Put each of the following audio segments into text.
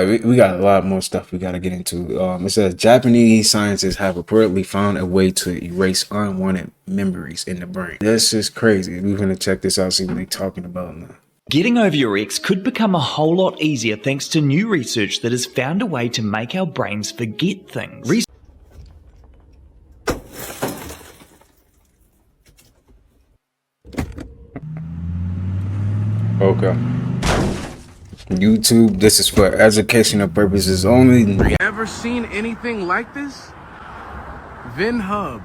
We got a lot more stuff we got to get into. It says Japanese scientists have reportedly found a way to erase unwanted memories in the brain. This is crazy. We're going to check this out, see what they're talking about now. Getting over your ex could become a whole lot easier thanks to new research that has found a way to make our brains forget things. Okay. YouTube, this is for educational purposes only. Ever seen anything like this? VinHub.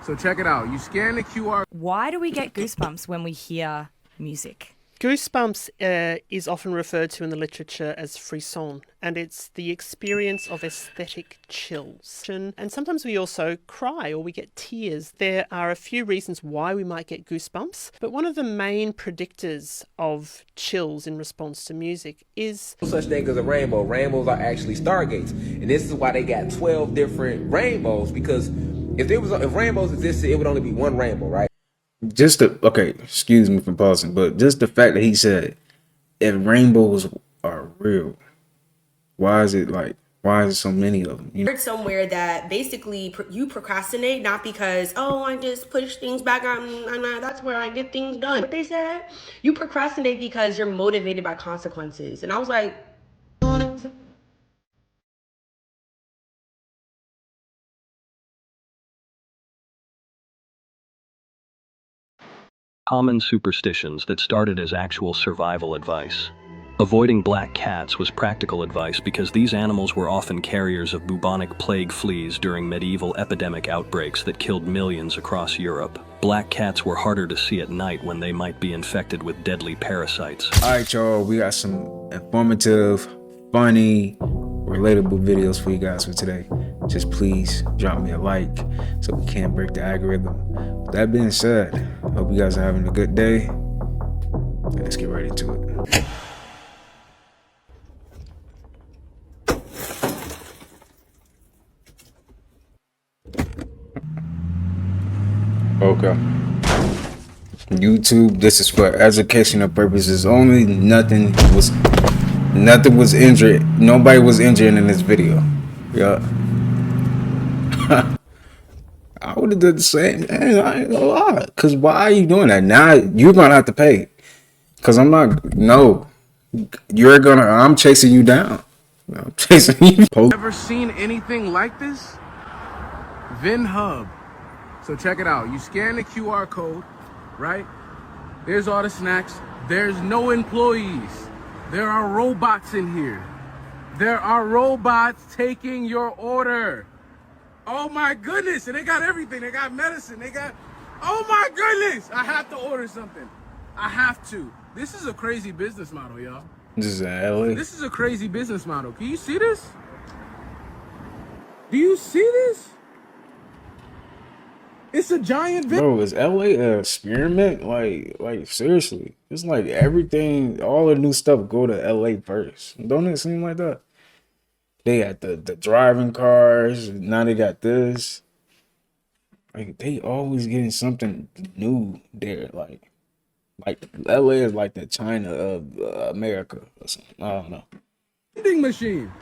So check it out. You scan the QR. Why do we get goosebumps when we hear music? Goosebumps is often referred to in the literature as frisson, and it's the experience of aesthetic chills. And sometimes we also cry or we get tears. There are a few reasons why we might get goosebumps, but one of the main predictors of chills in response to music is no such thing as a rainbow. Rainbows are actually stargates, and this is why they got 12 different rainbows, because if rainbows existed, it would only be one rainbow, right? Okay, excuse me for pausing, but just the fact that he said if rainbows are real, why is it so many of them? I heard somewhere that basically you procrastinate not because, oh, I just push things back on that's where I get things done. But they said you procrastinate because you're motivated by consequences. And I was like, Common superstitions that started as actual survival advice. Avoiding black cats was practical advice because these animals were often carriers of bubonic plague fleas during medieval epidemic outbreaks that killed millions across Europe. Black cats were harder to see at night when they might be infected with deadly parasites. Alright y'all, we got some informative, funny, relatable videos for you guys for today. Just please drop me a like so we can't break the algorithm. With that being said, hope you guys are having a good day. Let's get right into it. Okay. YouTube, this is for educational purposes only. Nothing was injured. Nobody was injured in this video. Yeah. I would have done the same. Man, I ain't gonna lie. Cause why are you doing that? Now you're gonna have to pay. Cause I'm chasing you down. I'm chasing you. Ever seen anything like this? VinHub. So check it out. You scan the QR code, right? There's all the snacks. There's no employees. There are robots in here. There are robots taking your order. Oh my goodness. And they got everything. They got medicine. Oh my goodness. I have to order something. I have to. This is a crazy business model, y'all. This is LA. This is a crazy business model. Can you see this? Do you see this? It's a giant Bro, is LA an experiment? Like seriously. It's like everything, all the new stuff go to LA first. Don't it seem like that? They got the driving cars, now they got this. Like they always getting something new there. Like LA is like the China of America or something. I don't know. Vending machine.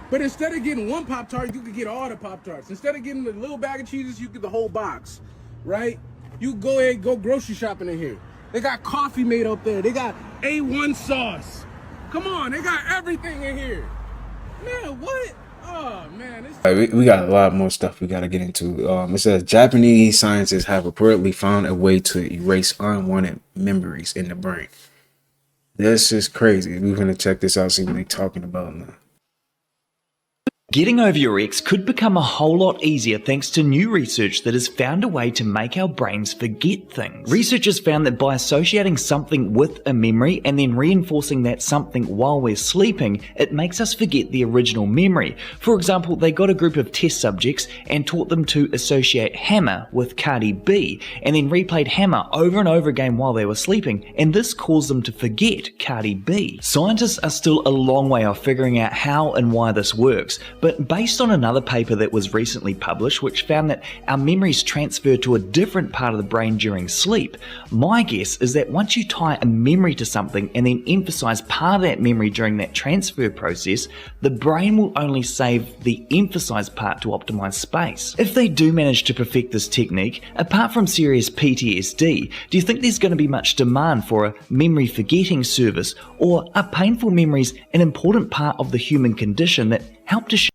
But instead of getting one Pop-Tart, you could get all the Pop-Tarts. Instead of getting the little bag of cheeses, you get the whole box, right? You go ahead, go grocery shopping in here. They got coffee made up there. They got A1 sauce. Come on, they got everything in here. Man, what? Oh, man. We got a lot more stuff we got to get into. It says Japanese scientists have reportedly found a way to erase unwanted memories in the brain. This is crazy. We're going to check this out, see what they're talking about now. Getting over your ex could become a whole lot easier thanks to new research that has found a way to make our brains forget things. Researchers found that by associating something with a memory and then reinforcing that something while we're sleeping, it makes us forget the original memory. For example, they got a group of test subjects and taught them to associate Hammer with Cardi B, and then replayed Hammer over and over again while they were sleeping, and this caused them to forget Cardi B. Scientists are still a long way off figuring out how and why this works, but But based on another paper that was recently published, which found that our memories transfer to a different part of the brain during sleep, my guess is that once you tie a memory to something and then emphasize part of that memory during that transfer process, the brain will only save the emphasized part to optimize space. If they do manage to perfect this technique, apart from serious PTSD, do you think there's going to be much demand for a memory forgetting service, or are painful memories an important part of the human condition that help to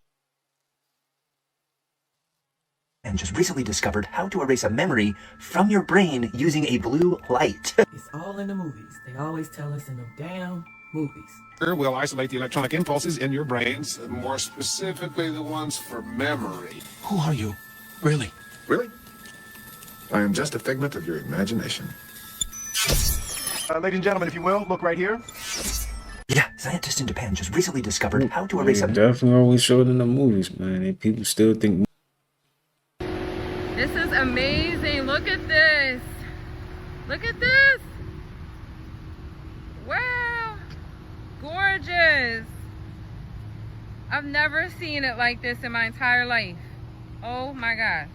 and just recently discovered how to erase a memory from your brain using a blue light. It's all in the movies. They always tell us in the damn movies. We'll isolate the electronic impulses in your brains, more specifically the ones for memory. Who are you? Really? Really? I am just a figment of your imagination. Ladies and gentlemen, if you will, look right here. Yeah, scientists in Japan just recently discovered how to erase a definitely always showed in the movies, man. And people still think. This is amazing. Look at this. Look at this. Wow. Gorgeous. I've never seen it like this in my entire life. Oh my God.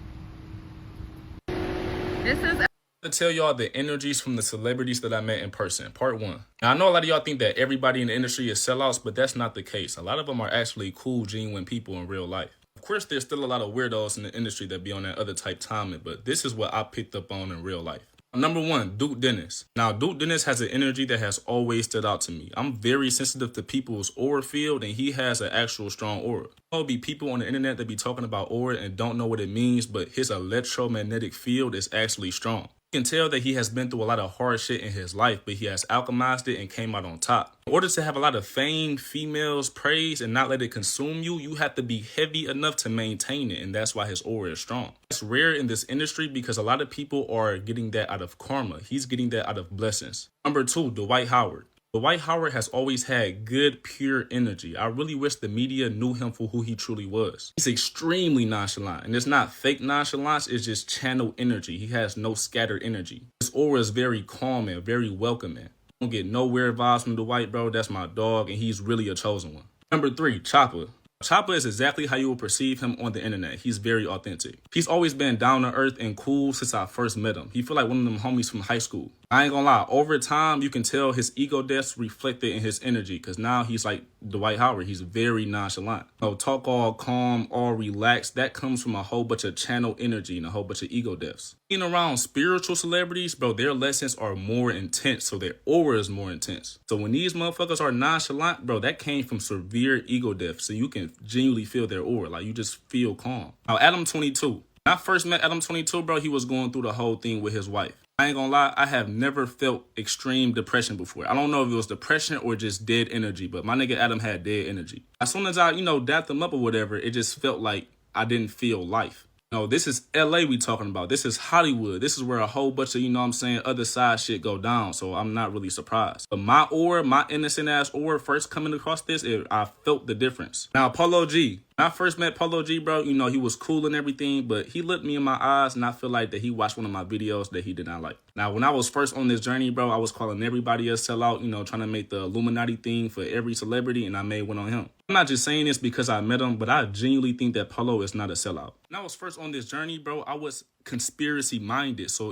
This is to tell y'all the energies from the celebrities that I met in person. Part 1. Now, I know a lot of y'all think that everybody in the industry is sellouts, but that's not the case. A lot of them are actually cool, genuine people in real life. Of course, there's still a lot of weirdos in the industry that be on that other type timing, but this is what I picked up on in real life. Number 1, Duke Dennis. Now, Duke Dennis has an energy that has always stood out to me. I'm very sensitive to people's aura field, and he has an actual strong aura. There'll be people on the internet that be talking about aura and don't know what it means, but his electromagnetic field is actually strong. You can tell that he has been through a lot of hard shit in his life, but he has alchemized it and came out on top. In order to have a lot of fame, females, praise, and not let it consume you, you have to be heavy enough to maintain it, and that's why his aura is strong. It's rare in this industry because a lot of people are getting that out of karma. He's getting that out of blessings. Number 2, Dwight Howard. Dwight Howard has always had good, pure energy. I really wish the media knew him for who he truly was. He's extremely nonchalant, and it's not fake nonchalance, it's just channel energy. He has no scattered energy. His aura is very calm and very welcoming. I don't get no weird vibes from Dwight, bro. That's my dog, and he's really a chosen one. Number 3, Chopper. Chopper is exactly how you will perceive him on the internet. He's very authentic. He's always been down to earth and cool since I first met him. He feel like one of them homies from high school. I ain't gonna lie, over time, you can tell his ego deaths reflected in his energy, because now he's like Dwight Howard. He's very nonchalant. Talk all calm, all relaxed. That comes from a whole bunch of channel energy and a whole bunch of ego deaths. Being around spiritual celebrities, bro, their lessons are more intense, so their aura is more intense. So when these motherfuckers are nonchalant, bro, that came from severe ego death, so you can genuinely feel their aura. Like, you just feel calm. Now, Adam 22. When I first met Adam 22, bro, he was going through the whole thing with his wife. I ain't gonna lie, I have never felt extreme depression before. I don't know if it was depression or just dead energy, but my nigga Adam had dead energy. As soon as I, dapped him up or whatever, it just felt like I didn't feel life. No, this is LA we talking about. This is Hollywood. This is where a whole bunch of, other side shit go down. So I'm not really surprised. But my aura, my innocent ass aura first coming across this, I felt the difference. Now, Polo G. When I first met Polo G, bro, he was cool and everything, but he looked me in my eyes and I feel like that he watched one of my videos that he did not like. Now, when I was first on this journey, bro, I was calling everybody a sellout, trying to make the Illuminati thing for every celebrity, and I made one on him. I'm not just saying this because I met him, but I genuinely think that Polo is not a sellout. When I was first on this journey, bro, I was conspiracy minded, so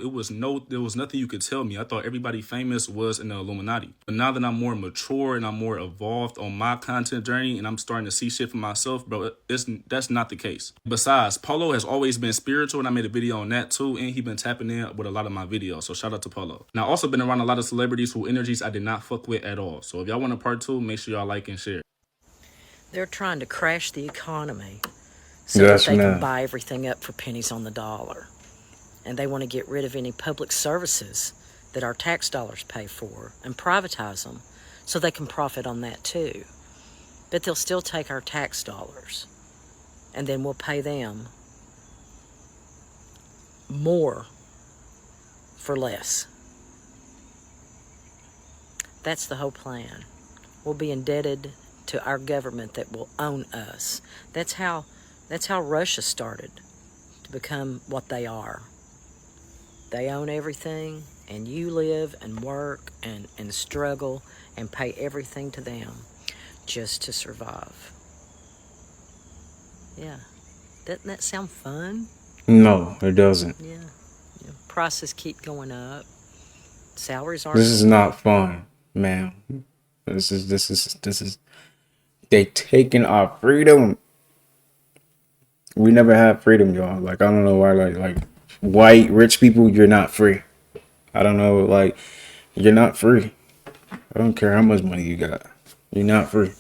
there was nothing you could tell me. I thought everybody famous was in the Illuminati. But now that I'm more mature and I'm more evolved on my content journey and I'm starting to see shit for myself, bro, that's not the case. Besides, Polo has always been spiritual, and I made a video on that too, and he been tapping in with a lot of my videos, so shout out to Polo. Now, I also been around a lot of celebrities whose energies I did not fuck with at all, so if y'all want a part 2, make sure y'all like and share. They're trying to crash the economy so that they can buy everything up for pennies on the dollar. And they want to get rid of any public services that our tax dollars pay for and privatize them so they can profit on that too. But they'll still take our tax dollars, and then we'll pay them more for less. That's the whole plan. We'll be indebted to our government that will own us. That's how Russia started to become what they are. They own everything, and you live and work and struggle and pay everything to them just to survive. Yeah. Doesn't that sound fun? No, it doesn't. Yeah. Prices keep going up. Salaries aren't. This is not fun, man. This is. They taking our freedom. We never had freedom, y'all. Like, I don't know why, like white rich people, you're not free. I don't know, like, you're not free. I don't care how much money you got. You're not free.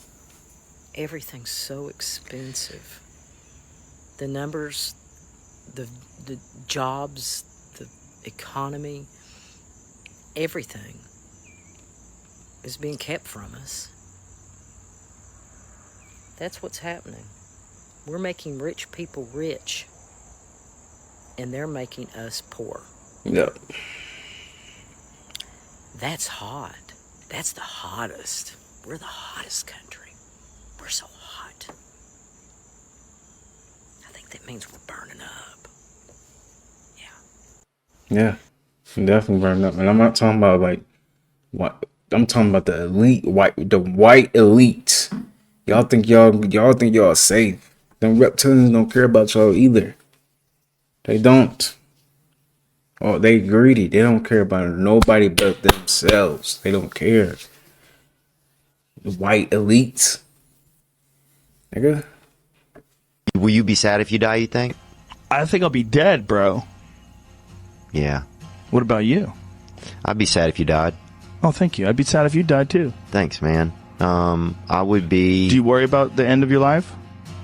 Everything's so expensive. The numbers, the jobs, the economy, everything is being kept from us. That's what's happening. We're making rich people rich, and they're making us poor. Yep. That's hot. That's the hottest. We're the hottest country. We're so hot. I think that means we're burning up. Yeah. Definitely burning up. And I'm not talking about like what I'm talking about the white elites. Y'all think y'all safe. Them reptilians don't care about y'all either. They don't. Oh, they greedy. They don't care about nobody but themselves. They don't care. The white elites. Nigga. Will you be sad if you die, you think? I think I'll be dead, bro. Yeah. What about you? I'd be sad if you died. Oh, thank you. I'd be sad if you died too. Thanks, man. I would be... Do you worry about the end of your life?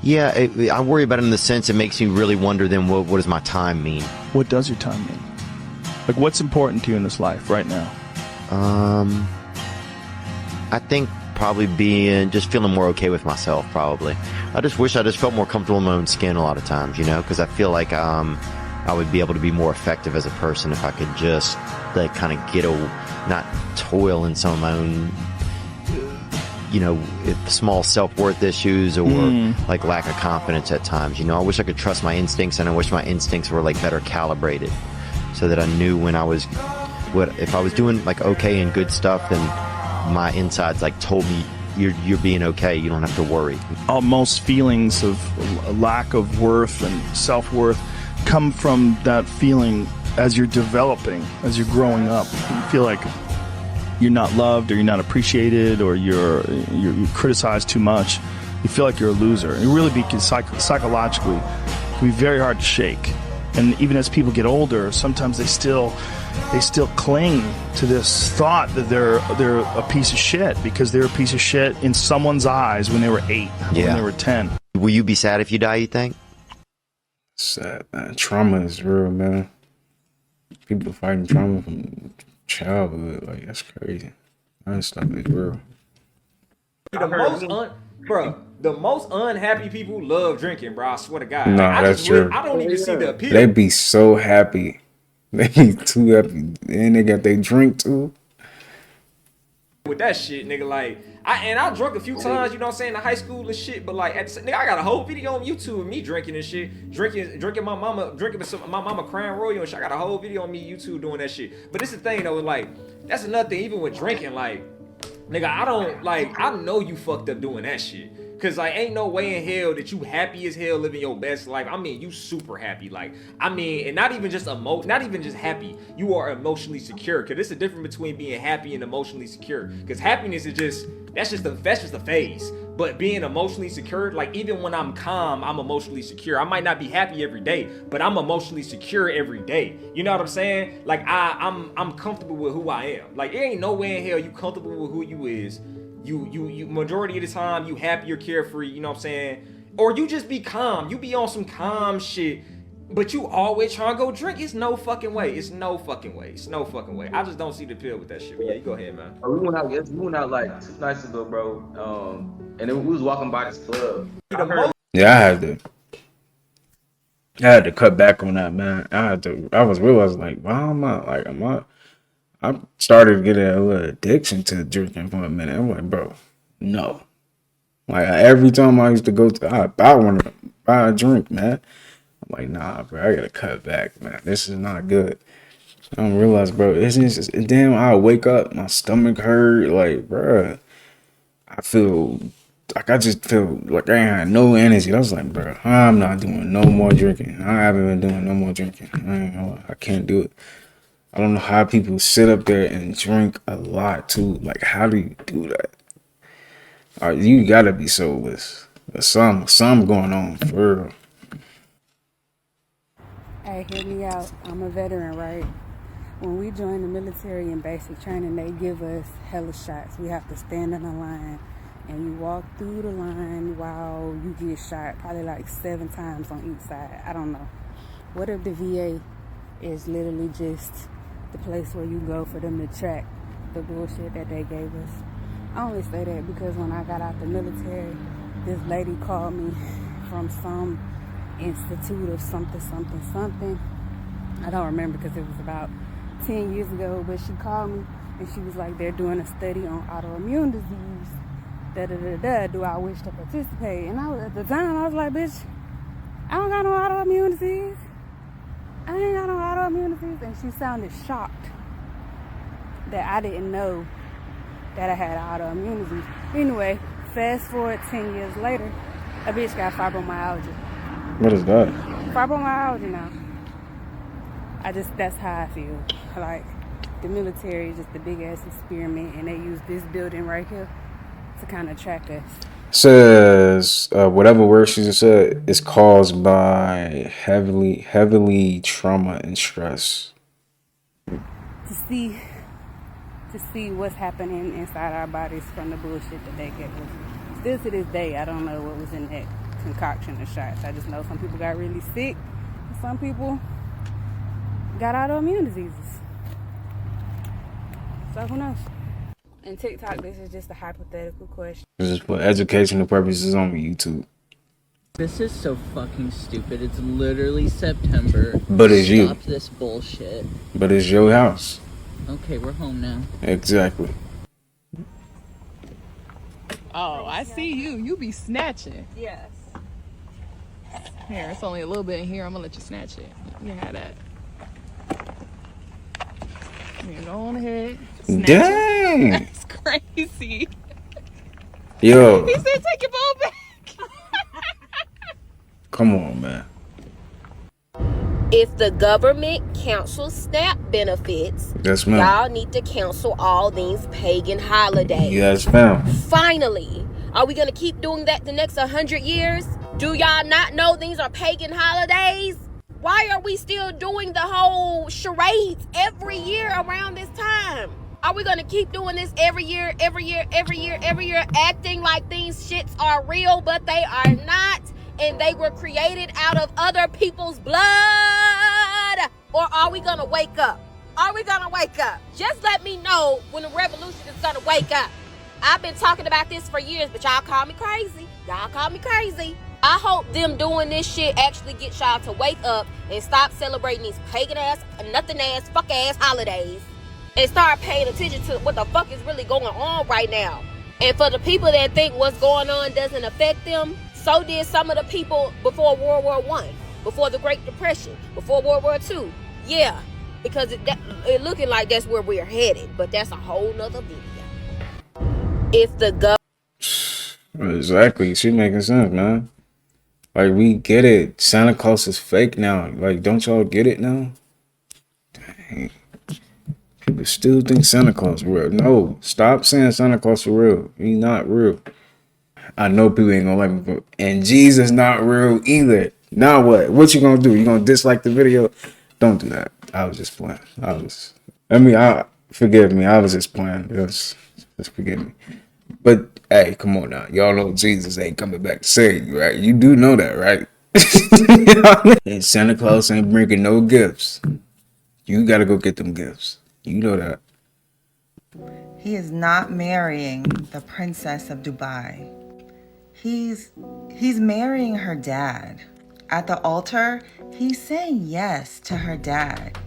Yeah, I worry about it in the sense it makes me really wonder then what does my time mean? What does your time mean? Like, what's important to you in this life right now? I think probably just feeling more okay with myself, probably. I just wish I just felt more comfortable in my own skin a lot of times, you know, because I feel like I would be able to be more effective as a person if I could just like kind of not toil in some of my own, you know, small self-worth issues or like lack of confidence at times. You know, I wish I could trust my instincts, and I wish my instincts were like better calibrated so that I knew when I was, if I was doing like okay and good stuff, then my insides like told me you're being okay. You don't have to worry. Most feelings of lack of worth and self-worth come from that feeling as you're developing, as you're growing up. You feel like you're not loved, or you're not appreciated, or you're criticized too much. You feel like you're a loser. And it really psychologically can be very hard to shake. And even as people get older, sometimes they still cling to this thought that they're a piece of shit because they're a piece of shit in someone's eyes when they were 8, when they were 10. Will you be sad if you die, you think? Sad, man. Trauma is real, man. People fighting trauma from childhood, like, that's crazy. That stuff is real. The most unhappy people love drinking, bro. I swear to God. Nah, that's true. I don't even see the appeal. They be so happy. They be too happy. And they got they drink too. With that shit, nigga, like, I drunk a few times, you know what I'm saying, in high school and shit, but like, nigga, I got a whole video on YouTube of me drinking and shit, drinking my mama Crown Royal and shit. I got a whole video on me YouTube doing that shit. But this is the thing though, like, that's another thing, even with drinking, like, nigga, I know you fucked up doing that shit. Cause like ain't no way in hell that you happy as hell living your best life. I mean, you super happy. Like, I mean, and not even just happy. You are emotionally secure. Cause there's a difference between being happy and emotionally secure. Cause happiness is that's just a phase. But being emotionally secure, like even when I'm calm, I'm emotionally secure. I might not be happy every day, but I'm emotionally secure every day. You know what I'm saying? Like I'm comfortable with who I am. Like, there ain't no way in hell you comfortable with who you is. You majority of the time you happy or carefree, you know what I'm saying? Or you just be calm. You be on some calm shit, but you always trying to go drink. It's no fucking way. It's no fucking way. I just don't see the appeal with that shit. But yeah, you go ahead, man. We went out like 2 nights ago, bro. And then we was walking by this club. Yeah, I had to cut back on that, man. I was realizing like, why am I started getting a little addiction to drinking for a minute. I'm like, bro, no. Like, every time I used to go to, I want to buy a drink, man. I'm like, nah, bro, I gotta cut back, man. This is not good. I don't realize, bro, it's just, damn, I wake up, my stomach hurt, like, bro, I feel like I just feel like I ain't had no energy. I was like, bro, I'm not doing no more drinking. I haven't been doing no more drinking. I can't do it. I don't know how people sit up there and drink a lot too. Like, how do you do that? You gotta be soulless. There's some going on for real. Hey, hear me out. I'm a veteran, right? When we join the military in basic training, they give us hella shots. We have to stand in a line, and you walk through the line while you get shot, probably like 7 times on each side. I don't know. What if the VA is literally just the place where you go for them to track the bullshit that they gave us? I only say that because when I got out the military, this lady called me from some institute of something. I don't remember because it was about 10 years ago, but she called me and she was like, they're doing a study on autoimmune disease. Do I wish to participate? And at the time, I was like, bitch, I don't got no autoimmune disease. I ain't got no autoimmune disease. And she sounded shocked that I didn't know that I had autoimmune disease. Anyway, fast forward 10 years later, a bitch got fibromyalgia. What is that? Fibromyalgia now. That's how I feel. Like, the military is just a big ass experiment, and they use this building right here to kind of track us. Says whatever word she just said is caused by heavily trauma and stress. To see what's happening inside our bodies from the bullshit that they gave us. Still to this day, I don't know what was in that concoction of shots. I just know some people got really sick, and some people got autoimmune diseases. So who knows? And TikTok, this is just a hypothetical question. This is for educational purposes on YouTube. This is so fucking stupid. It's literally September. But it's you. Stop this bullshit. But it's your house. Okay, we're home now. Exactly. Oh, I see you. You be snatching. Yes. Here, it's only a little bit in here. I'm gonna let you snatch it. You have that. Here, go on ahead. Snatch Dang. It. That's crazy. Yo. He said take your ball back. Come on, man. If the government cancels SNAP benefits, Yes, ma'am. y'all need to cancel all these pagan holidays. Yes, ma'am. Finally. Are we going to keep doing that the next 100 years? Do y'all not know these are pagan holidays? Why are we still doing the whole charades every year around this time? Are we going to keep doing this every year, acting like these shits are real, but they are not, and they were created out of other people's blood? Or are we going to wake up? Are we going to wake up? Just let me know when the revolution is going to wake up. I've been talking about this for years, but y'all call me crazy. Y'all call me crazy. I hope them doing this shit actually gets y'all to wake up and stop celebrating these pagan ass, nothing ass, fuck ass holidays. And start paying attention to what the fuck is really going on right now. And for the people that think what's going on doesn't affect them, so did some of the people before World War I, before the Great Depression, before World War II. Yeah, because it looking like that's where we're headed, but that's a whole nother video. If the Exactly. She making sense, man. Like, we get it. Santa Claus is fake now. Like, don't y'all get it now? Dang. People still think Santa Claus is real. No, stop saying Santa Claus is real. He's not real. I know people ain't gonna like me, but and Jesus not real either. Now what? What you gonna do? You gonna dislike the video? Don't do that. I was just playing. Forgive me. I was just playing. Just forgive me. But hey, come on now. Y'all know Jesus ain't coming back to save you, right? You do know that, right? And Santa Claus ain't bringing no gifts. You gotta go get them gifts. You know that. He is not marrying the princess of Dubai. He's marrying her dad. At the altar, he's saying yes to her dad.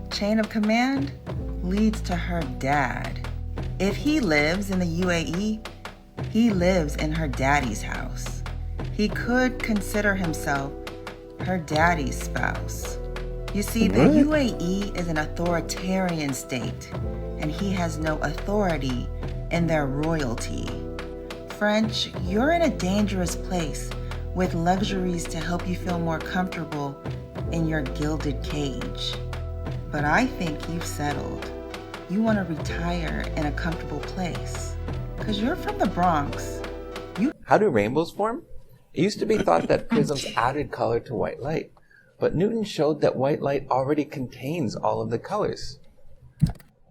Chain of command leads to her dad. If he lives in the UAE, he lives in her daddy's house. He could consider himself her daddy's spouse. You see, the UAE is an authoritarian state, and he has no authority in their royalty. French, you're in a dangerous place with luxuries to help you feel more comfortable in your gilded cage. But I think you've settled. You want to retire in a comfortable place. Because you're from the Bronx. How do rainbows form? It used to be thought that prisms added color to white light, but Newton showed that white light already contains all of the colors.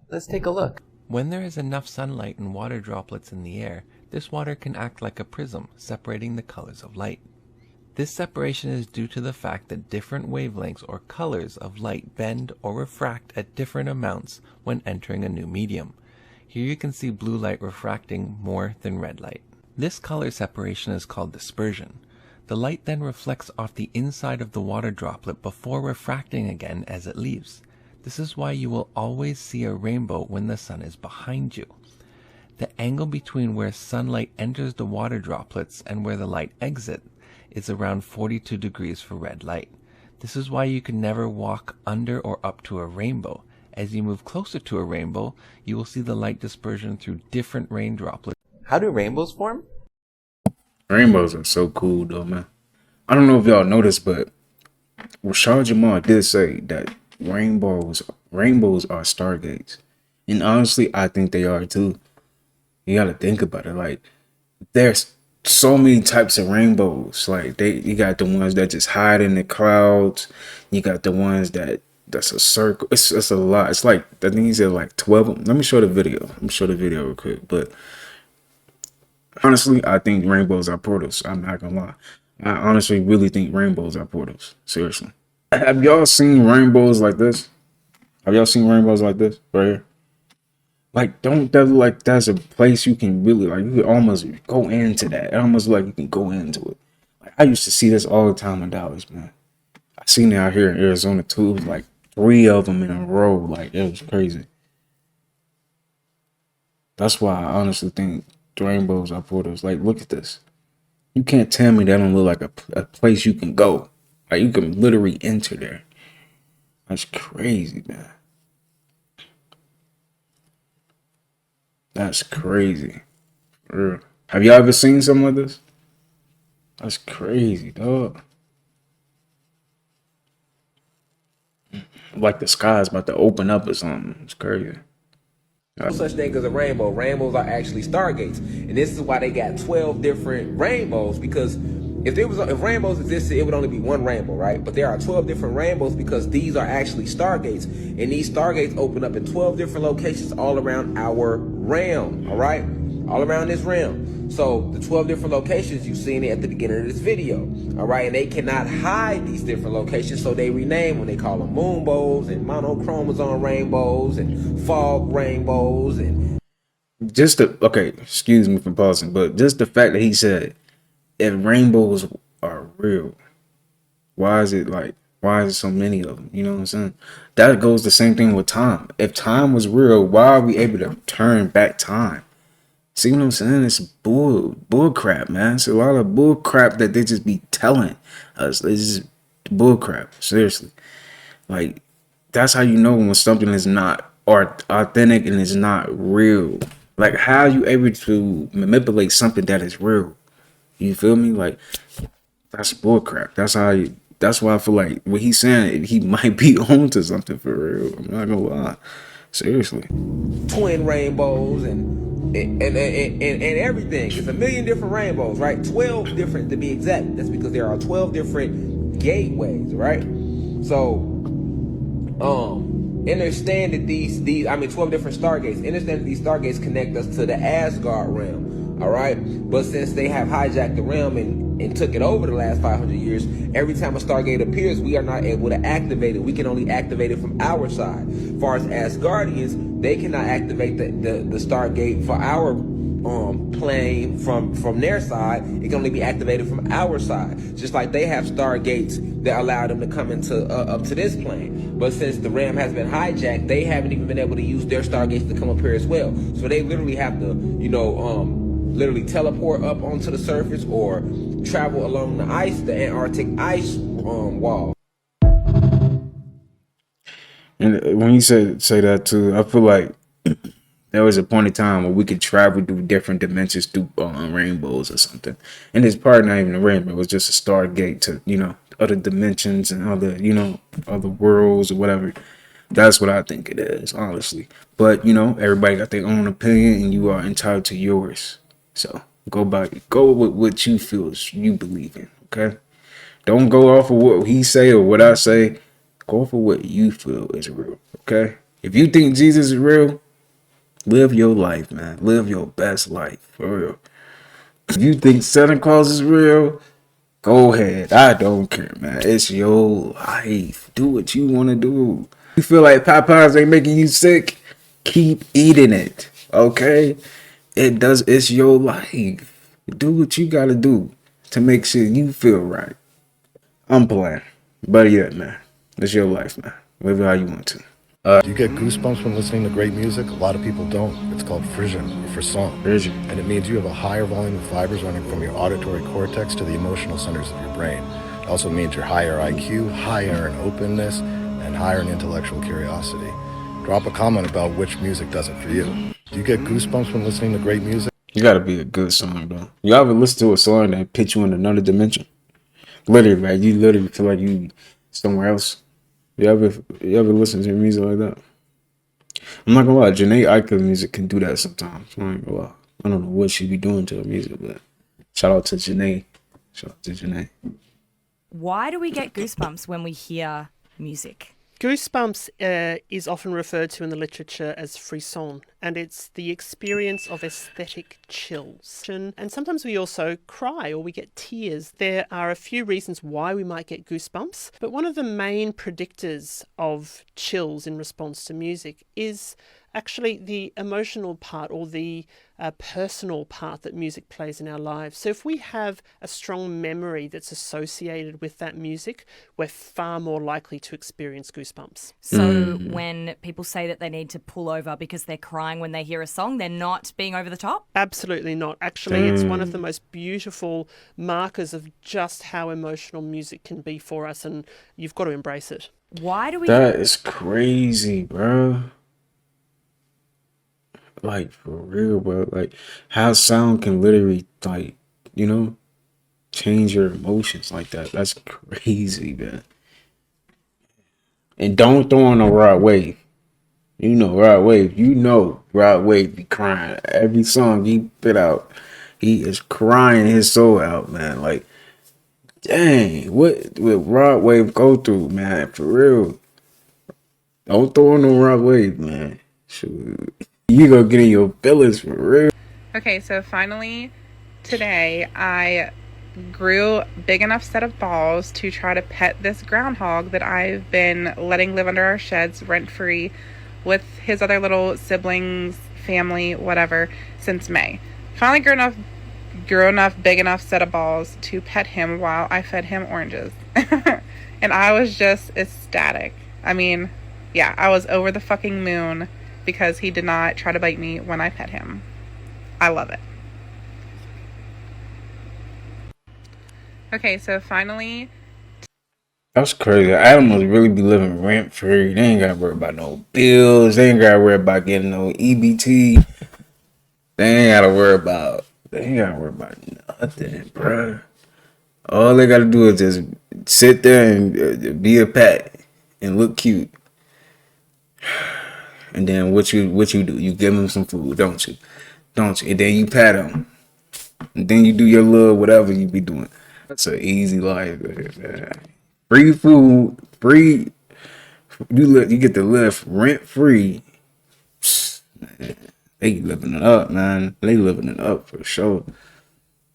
Let's take a look. When there is enough sunlight and water droplets in the air, this water can act like a prism, separating the colors of light. This separation is due to the fact that different wavelengths or colors of light bend or refract at different amounts when entering a new medium. Here you can see blue light refracting more than red light. This color separation is called dispersion. The light then reflects off the inside of the water droplet before refracting again as it leaves. This is why you will always see a rainbow when the sun is behind you. The angle between where sunlight enters the water droplets and where the light exits is around 42 degrees for red light. This is why you can never walk under or up to a rainbow. As you move closer to a rainbow, you will see the light dispersion through different rain droplets. How do rainbows form? Rainbows are so cool though, man. I don't know if y'all noticed, but Rashad Jamal did say that rainbows are stargates. And honestly, I think they are too. You gotta think about it. Like, there's so many types of rainbows. Like, you got the ones that just hide in the clouds. You got the ones that's a circle. It's a lot. It's like, I think he said like 12 of them. Let me show the video. Real quick. But honestly, I think rainbows are portals. I'm not gonna lie. I honestly really think rainbows are portals. Seriously. Have y'all seen rainbows like this? Have y'all seen rainbows like this right here? Like, don't that look like that's a place you can really, like, you could almost go into that. It almost like you can go into it. Like, I used to see this all the time in Dallas, man. I seen it out here in Arizona too. It was like 3 of them in a row. Like, it was crazy. That's why I honestly think the rainbows are portals. Like, look at this. You can't tell me that don't look like a place you can go. Like, you can literally enter there. That's crazy, man. That's crazy. For real. Have y'all ever seen something like this? That's crazy, dog. Like the sky's about to open up or something. It's crazy. No such thing as a rainbow. Rainbows are actually stargates, and this is why they got 12 different rainbows. Because if rainbows existed, it would only be one rainbow, right? But there are 12 different rainbows because these are actually stargates, and these stargates open up in 12 different locations all around our realm. All right, all around this realm. So the 12 different locations, you've seen it at the beginning of this video. All right, and they cannot hide these different locations, so they rename when they call them moonbows and monochromosome rainbows and fog rainbows and okay, excuse me for pausing, but just the fact that he said if rainbows are real, why is it so many of them? You know what I'm saying? That goes the same thing with time. If time was real, why are we able to turn back time? See what I'm saying? It's bull crap, man. It's a lot of bull crap that they just be telling us. It's just bull crap. Seriously. Like, that's how you know when something is not authentic and is not real. Like, how are you able to manipulate something that is real? You feel me? Like, that's bull crap. That's why I feel like what he's saying, he might be onto something for real. I'm not gonna lie. Seriously. twin rainbows and everything. It's a million different rainbows, right? 12 different to be exact. That's because there are 12 different gateways, right? So, understand that these 12 different stargates. Understand that these stargates connect us to the Asgard realm, all right? But since they have hijacked the realm and took it over the last 500 years, every time a stargate appears, we are not able to activate it. We can only activate it from our side. As far as Asgardians, they cannot activate the stargate for our plane from their side. It can only be activated from our side. Just like they have stargates that allow them to come into up to this plane. But since the RAM has been hijacked, they haven't even been able to use their stargates to come up here as well. So they literally have to, literally teleport up onto the surface or travel along the Antarctic ice wall. And when you say that too, I feel like There was a point in time where we could travel through different dimensions through rainbows or something. And it's probably not even a rainbow. It was just a stargate to, other dimensions and other, other worlds or whatever. That's what I think it is, honestly. But, everybody got their own opinion and you are entitled to yours. So go with what you feel you believe in, okay? Don't go off of what he say or what I say. Go for what you feel is real, okay? If you think Jesus is real, live your life, man. Live your best life, for real. If you think Santa Claus is real, go ahead. I don't care, man. It's your life. Do what you want to do. You feel like Popeyes ain't making you sick? Keep eating it, okay? It's your life. Do what you gotta do to make sure you feel right. I'm playing. But yeah, man. It's your life, man. Live it how you want to. Do you get goosebumps when listening to great music? A lot of people don't. It's called frisson or frisson. Frisson. And it means you have a higher volume of fibers running from your auditory cortex to the emotional centers of your brain. It also means you're higher IQ, higher in openness, and higher in intellectual curiosity. Drop a comment about which music does it for you. Do you get goosebumps when listening to great music? You gotta be a good song, bro. You ever listen to a song that put you in another dimension? Literally, man. You literally feel like you somewhere else. You ever listen to music like that? I'm not gonna lie, Janae Aika's music can do that sometimes. I ain't gonna lie. I don't know what she be doing to her music, but shout out to Janae. Shout out to Janae. Why do we get goosebumps when we hear music? Goosebumps is often referred to in the literature as frisson, and it's the experience of aesthetic chills. And sometimes we also cry or we get tears. There are a few reasons why we might get goosebumps, but one of the main predictors of chills in response to music is actually the emotional part or the personal part that music plays in our lives. So if we have a strong memory that's associated with that music, we're far more likely to experience goosebumps. So when people say that they need to pull over because they're crying when they hear a song, they're not being over the top? Absolutely not. Actually, it's one of the most beautiful markers of just how emotional music can be for us, and you've got to embrace it. Why do we... That is crazy, bro. Like, for real, bro. Like, how sound can literally, like, change your emotions like that. That's crazy, man. And don't throw on a Rod Wave. Rod Wave be crying. Every song he put out, he is crying his soul out, man. Like, dang, what would Rod Wave go through, man? For real. Don't throw on no Rod Wave, man. Shoot. You gonna get in your feelings for real. Okay, so finally today I grew a big enough set of balls to try to pet this groundhog that I've been letting live under our sheds rent-free with his other little siblings, family, whatever, since May. Finally grew enough big enough set of balls to pet him while I fed him oranges. And I was just ecstatic. I mean, yeah, I was over the fucking moon because he did not try to bite me when I pet him. I love it. Okay, so finally... That's crazy. Animals really be living rent free. They ain't gotta worry about no bills. They ain't gotta worry about getting no EBT. They ain't gotta worry about nothing, bruh. All they gotta do is just sit there and be a pet and look cute. And then what you do? You give them some food, don't you? And then you pat them. And then you do your little whatever you be doing. That's an easy life, man. Free food, free. You get to live rent free. Man, they living it up, man. They living it up for sure.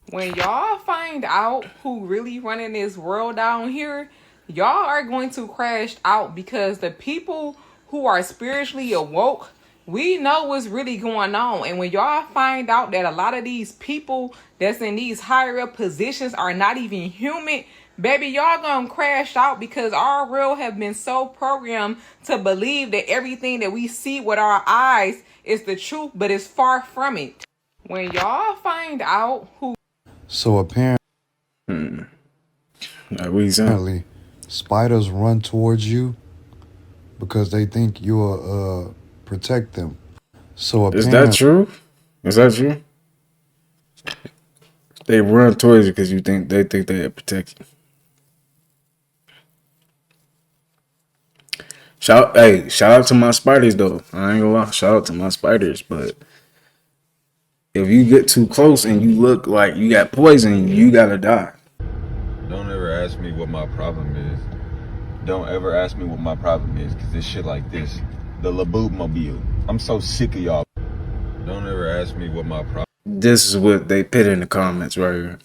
When y'all find out who really running this world down here, y'all are going to crash out, because the people who are spiritually awoke, we know what's really going on. And when y'all find out that a lot of these people that's in these higher up positions are not even human, baby, y'all gonna crash out, because our world have been so programmed to believe that everything that we see with our eyes is the truth, but it's far from it. When y'all find out who... So apparently, spiders run towards you because they think you'll protect them. So Is that apparently, true? Is that true? They run towards you because they think they protect you. Shout out to my spiders though. I ain't gonna lie. Shout out to my spiders, but if you get too close and you look like you got poison, you gotta die. Don't ever ask me what my problem is. Don't ever ask me what my problem is, because it's shit like this. The Laboob Mobile. I'm so sick of y'all. Don't ever ask me what my problem is. This is what they put in the comments right here.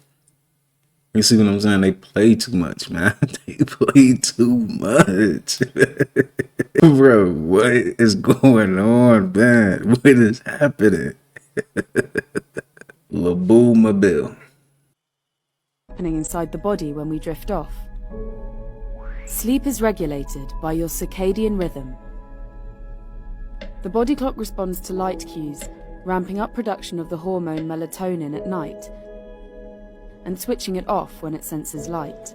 You see what I'm saying? They play too much, man. They play too much. Bro, what is going on, man? What is happening? Laboob Mobile. Happening inside the body when we drift off. Sleep is regulated by your circadian rhythm. The body clock responds to light cues, ramping up production of the hormone melatonin at night and switching it off when it senses light.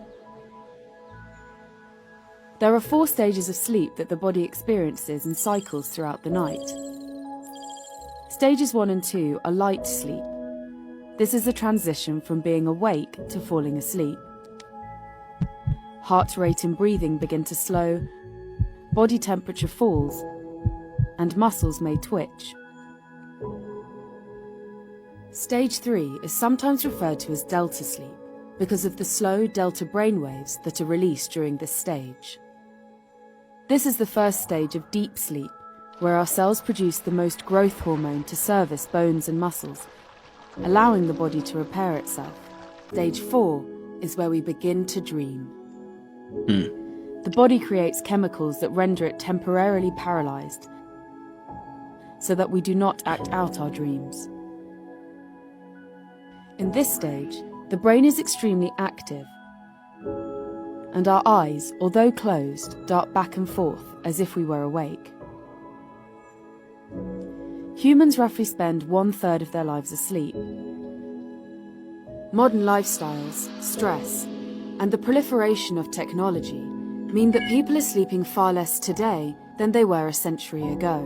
There are 4 stages of sleep that the body experiences and cycles throughout the night. Stages 1 and 2 are light sleep. This is a transition from being awake to falling asleep. Heart rate and breathing begin to slow, body temperature falls, and muscles may twitch. Stage 3 is sometimes referred to as delta sleep because of the slow delta brainwaves that are released during this stage. This is the first stage of deep sleep, where our cells produce the most growth hormone to service bones and muscles, allowing the body to repair itself. Stage 4 is where we begin to dream. The body creates chemicals that render it temporarily paralyzed, so that we do not act out our dreams. In this stage, the brain is extremely active, and our eyes, although closed, dart back and forth as if we were awake. Humans roughly spend 1/3 of their lives asleep. Modern lifestyles, stress, and the proliferation of technology mean that people are sleeping far less today than they were a century ago.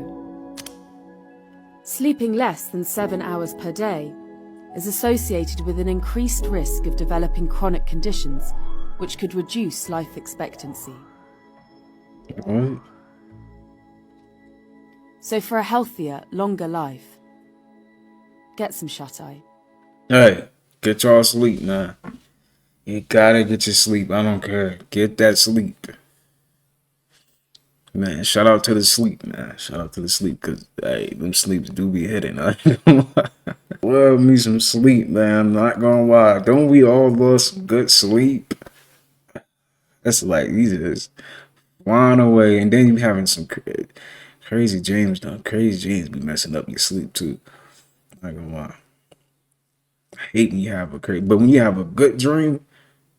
Sleeping less than 7 hours per day is associated with an increased risk of developing chronic conditions, which could reduce life expectancy. What? So for a healthier, longer life, get some shut-eye. Hey, get y'all sleep, man. You gotta get your sleep. I don't care. Get that sleep. Man, shout out to the sleep, man. Shout out to the sleep, because, hey, them sleeps do be hitting. I love me some sleep, man. I'm not gonna lie. Don't we all love some good sleep? That's like, you just flying away, and then you having some crazy dreams, though. Crazy dreams be messing up your sleep, too. Not gonna lie. I hate when you have a crazy, but when you have a good dream,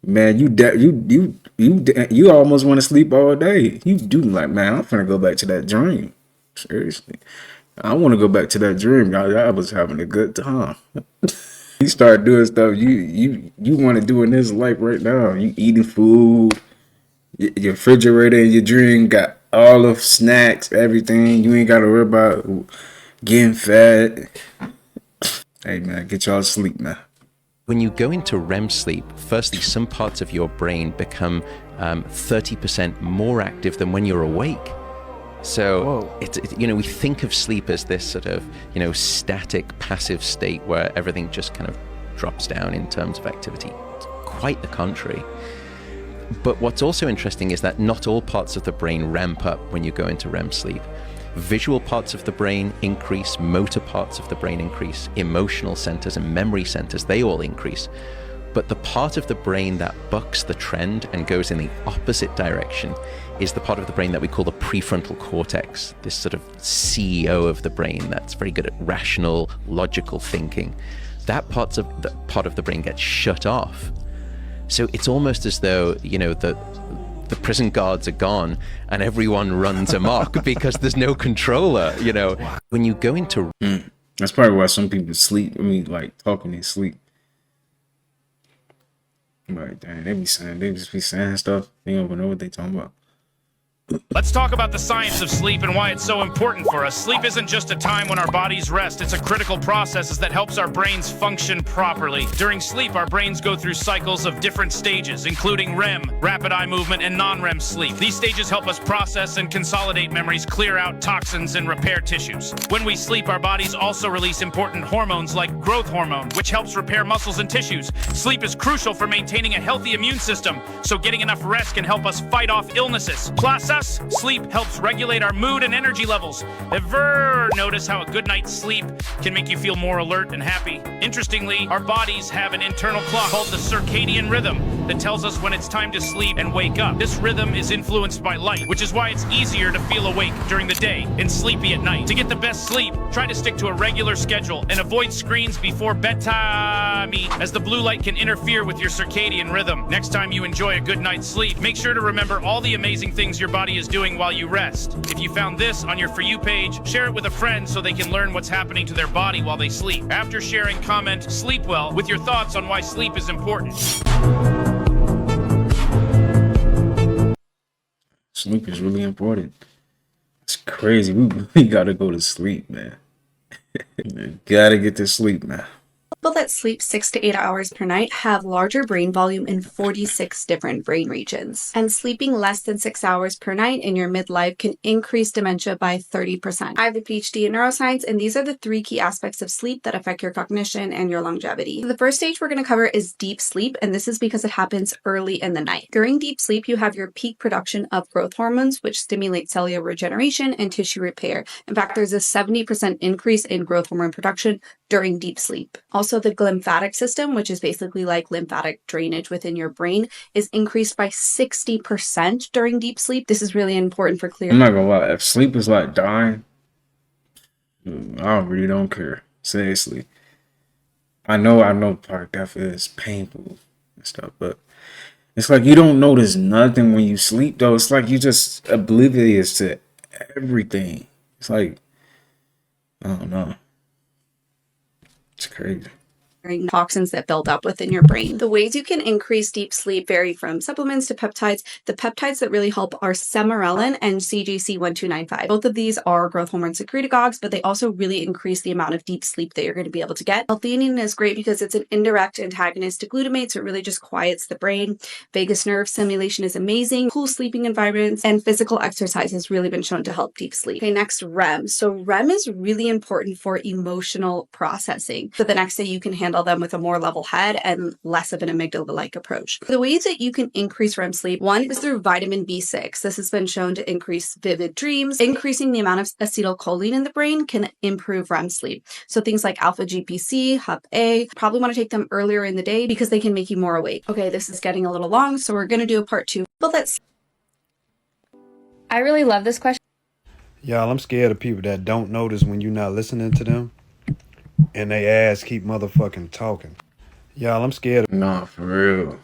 man, you almost want to sleep all day. You do like, man, I'm finna go back to that dream. Seriously, I want to go back to that dream. I was having a good time. You start doing stuff you want to do in this life right now. You eating food, your refrigerator in your dream got all of snacks, everything. You ain't got to worry about getting fat. Hey man, get y'all sleep, man. When you go into REM sleep, firstly, some parts of your brain become 30% more active than when you're awake. So we think of sleep as this sort of, static, passive state where everything just kind of drops down in terms of activity. It's quite the contrary. But what's also interesting is that not all parts of the brain ramp up when you go into REM sleep. Visual parts of the brain increase, motor parts of the brain increase, emotional centers and memory centers, they all increase. But the part of the brain that bucks the trend and goes in the opposite direction is the part of the brain that we call the prefrontal cortex, this sort of CEO of the brain that's very good at rational, logical thinking. That part of the brain gets shut off. So it's almost as though, the prison guards are gone and everyone runs amok because there's no controller, When you go into... That's probably why some people sleep. I mean, like, talking in sleep. Like, dang, they just be saying stuff. They don't even know what they talking about. Let's talk about the science of sleep and why it's so important for us. Sleep isn't just a time when our bodies rest. It's a critical process that helps our brains function properly. During sleep, our brains go through cycles of different stages, including REM, rapid eye movement, and non-REM sleep. These stages help us process and consolidate memories, clear out toxins, and repair tissues. When we sleep, our bodies also release important hormones like growth hormone, which helps repair muscles and tissues. Sleep is crucial for maintaining a healthy immune system, so getting enough rest can help us fight off illnesses. Plus, sleep helps regulate our mood and energy levels. Ever notice how a good night's sleep can make you feel more alert and happy? Interestingly, our bodies have an internal clock called the circadian rhythm that tells us when it's time to sleep and wake up. This rhythm is influenced by light, which is why it's easier to feel awake during the day and sleepy at night. To get the best sleep, try to stick to a regular schedule and avoid screens before bedtime, as the blue light can interfere with your circadian rhythm. Next time you enjoy a good night's sleep, make sure to remember all the amazing things your body is doing while you rest. If you found this on your For You page, share it with a friend so they can learn what's happening to their body while they sleep. After sharing, comment "sleep well" with your thoughts on why sleep is important. Sleep is really important. It's crazy. We gotta go to sleep, man. Gotta get to sleep, man. People that sleep 6 to 8 hours per night have larger brain volume in 46 different brain regions. And sleeping less than 6 hours per night in your midlife can increase dementia by 30%. I have a PhD in neuroscience, and these are the 3 key aspects of sleep that affect your cognition and your longevity. The first stage we're going to cover is deep sleep, and this is because it happens early in the night. During deep sleep, you have your peak production of growth hormones, which stimulate cellular regeneration and tissue repair. In fact, there's a 70% increase in growth hormone production during deep sleep. Also, the glymphatic system, which is basically like lymphatic drainage within your brain, is increased by 60% during deep sleep. This is really important for clear. I'm not gonna lie, if sleep is like dying, I really don't care. Seriously. I know part of death is painful and stuff, but it's like you don't notice nothing when you sleep though. It's like you just oblivious to everything. It's like, I don't know. It's crazy. Toxins that build up within your brain. The ways you can increase deep sleep vary from supplements to peptides. The peptides that really help are semarelin and CJC1295. Both of these are growth hormone secretagogues, but they also really increase the amount of deep sleep that you're going to be able to get. L-theanine is great because it's an indirect antagonist to glutamate, so it really just quiets the brain. Vagus nerve stimulation is amazing. Cool sleeping environments and physical exercise has really been shown to help deep sleep. Okay, next, REM. So REM is really important for emotional processing. So the next day you can handle them with a more level head and less of an amygdala-like approach. The ways that you can increase REM sleep, one is through vitamin B6. This has been shown to increase vivid dreams. Increasing the amount of acetylcholine in the brain can improve REM sleep. So things like alpha GPC, HAP-A, probably want to take them earlier in the day because they can make you more awake. Okay, this is getting a little long, so we're going to do a part 2. But I really love this question. Y'all, I'm scared of people that don't notice when you're not listening to them and they ass keep motherfucking talking. Y'all, I'm scared of... Nah, for real.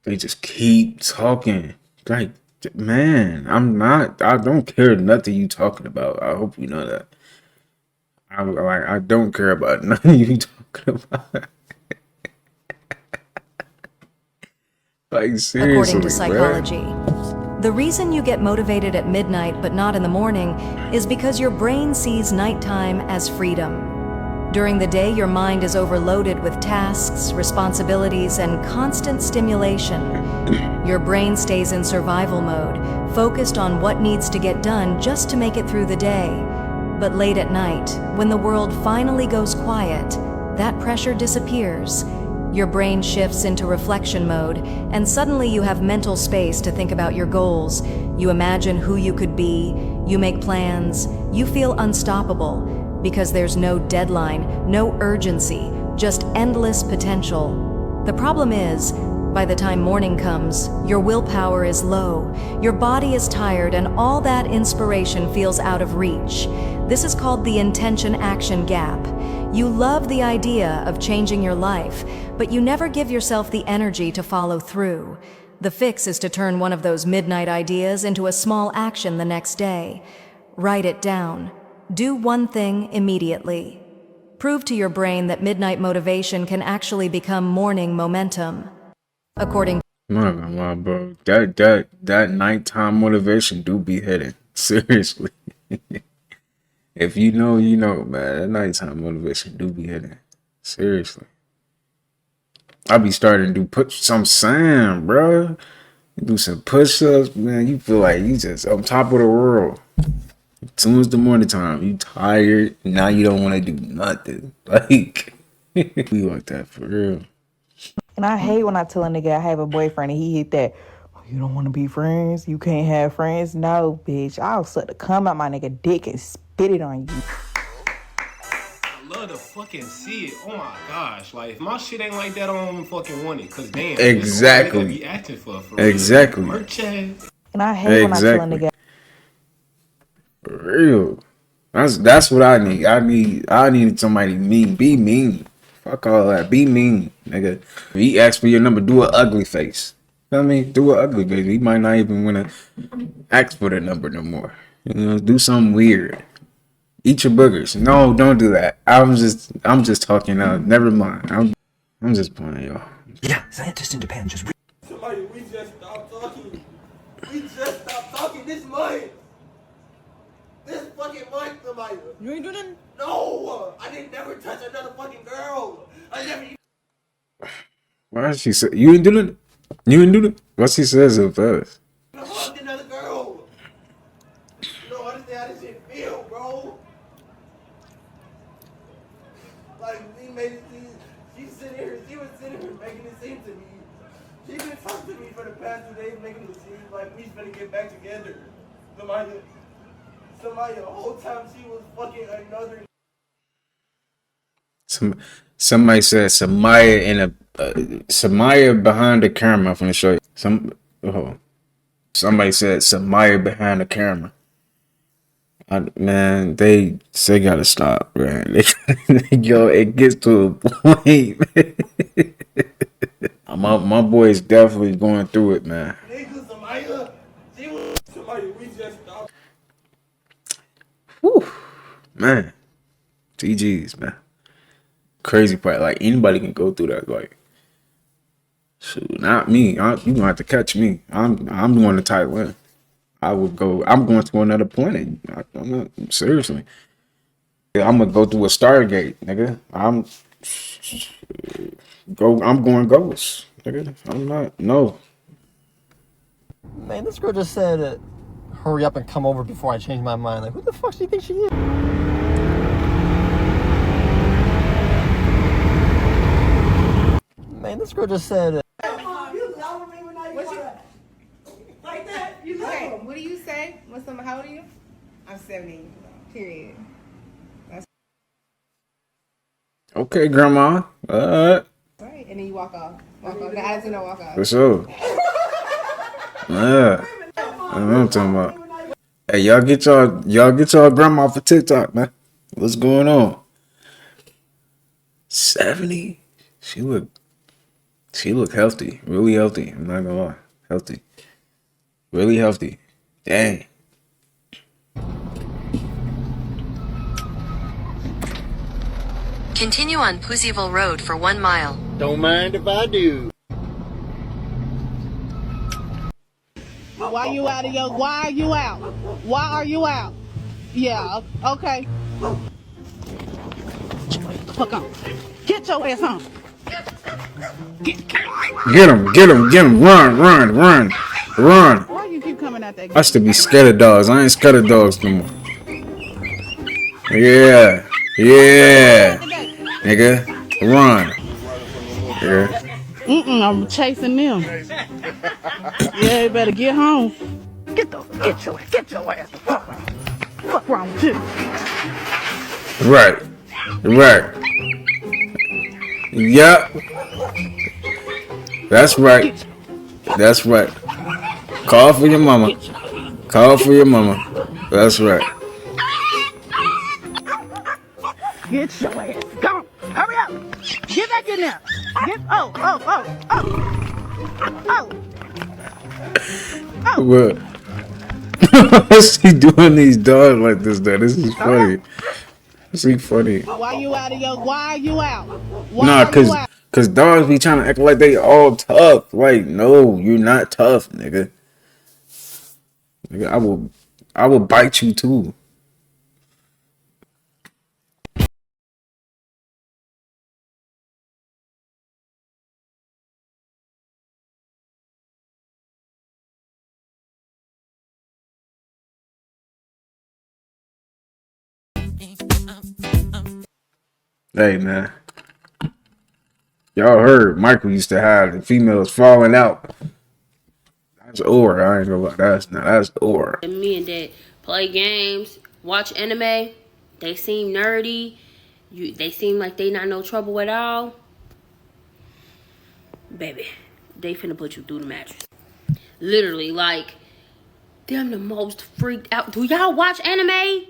They just keep talking. Like, man, I don't care nothing you talking about. I hope you know that. I don't care about nothing you talking about. Like, seriously, according to psychology. The reason you get motivated at midnight but not in the morning is because your brain sees nighttime as freedom. During the day, your mind is overloaded with tasks, responsibilities, and constant stimulation. Your brain stays in survival mode, focused on what needs to get done just to make it through the day. But late at night, when the world finally goes quiet, that pressure disappears. Your brain shifts into reflection mode, and suddenly you have mental space to think about your goals. You imagine who you could be, you make plans, you feel unstoppable, because there's no deadline, no urgency, just endless potential. The problem is, by the time morning comes, your willpower is low, your body is tired, and all that inspiration feels out of reach. This is called the intention-action gap. You love the idea of changing your life, but you never give yourself the energy to follow through. The fix is to turn one of those midnight ideas into a small action the next day. Write it down. Do one thing immediately. Prove to your brain that midnight motivation can actually become morning momentum. According I'm not gonna lie, bro. That nighttime motivation do be hitting. Seriously. If you know, you know, man. That nighttime motivation do be hitting. Seriously. I be starting to put some sand, bro. Do some push-ups, man. You feel like you just on top of the world. As soon as the morning time, you tired. Now you don't want to do nothing. Like, we like that for real. And I hate when I tell a nigga I have a boyfriend and he hit that, "Oh, you don't want to be friends? You can't have friends?" No, bitch. I'll suck the cum out my nigga dick and spit it on you. I love to fucking see it. Oh my gosh. Like, if my shit ain't like that, I don't even fucking want it. Cause damn, Exactly. nigga be acting for Exactly. merch ass. And I hate when I tell a nigga. For real. That's what I need. I need somebody mean. Be mean. Fuck all that. Be mean, nigga. If he asks for your number, do an ugly face. You know what I mean? Do an ugly face. He might not even want to ask for the number no more. You know, do something weird. Eat your boogers. No, don't do that. I'm just talking out. Never mind. I'm just playing, y'all. Yeah, scientists in Japan just. Somebody, we just stopped talking. We just stopped talking this month. This fucking month, somebody. You ain't doing nothing? No, I didn't never touch another fucking girl. I never. Why did she say you ain't doing it? You ain't doing it? What she says it first. I hugged another girl. You don't understand how this shit feel, bro. Like we made it seem. She was sitting here making it seem to me. She been talking to me for the past 2 days, making it seem like we finna get back together. Somebody, the whole time she was fucking another. Somebody said Samaya in a Samaya behind the camera. I'm gonna show you. Somebody said Samaya behind the camera. Man, they gotta stop, man. Yo, it gets to a point. my boy is definitely going through it, man. Samaya, she was somebody we just stopped. Whew, man. GG's, man. Crazy part, like anybody can go through that. Like, shoot, not me. You gonna have to catch me. I'm going to Thailand. I'm going to another planet. I'm not, seriously. I'm gonna go through a Stargate, nigga. I'm going ghost, nigga. I'm not. No. Man, this girl just said, "Hurry up and come over before I change my mind." Like, who the fuck do you think she is? Man, this girl just said. Okay, what do you say? How old are you? I'm 70. Period. Okay, grandma. Right, and then you walk off. The attitude, no walk off. For sure. Yeah. That's what I'm talking about. Hey, y'all get y'all grandma for TikTok, man. What's going on? 70? She look healthy. Really healthy. I'm not gonna lie. Healthy. Really healthy. Dang. Continue on Puseyville Road for 1 mile. Don't mind if I do. Why are you out? Why are you out? Yeah, okay. Fuck off. Get your ass on. Get him. Run. Why you keep coming out that I used to be scared of dogs. I ain't scared of dogs no more. Yeah. Nigga, run. Yeah. I'm chasing them. Yeah, you better get home. Get your ass. Fuck wrong with you? Right. Yup. That's right. Call for your mama. That's right. Get your ass. Go. Hurry up. Get back in there. What? What's she doing these dogs like this, though? This is funny. This is funny. Why are you out? Nah, cause Cause dogs be trying to act like they all tough. Like, no, you're not tough, nigga. Nigga, I will bite you too. Hey man, y'all heard Michael used to have the females falling out. That's or I ain't gonna lie. That's or. Me and Dad play games, watch anime. They seem nerdy. They seem like they not no trouble at all. Baby, they finna put you through the mattress. Literally, like, them the most freaked out. Do y'all watch anime?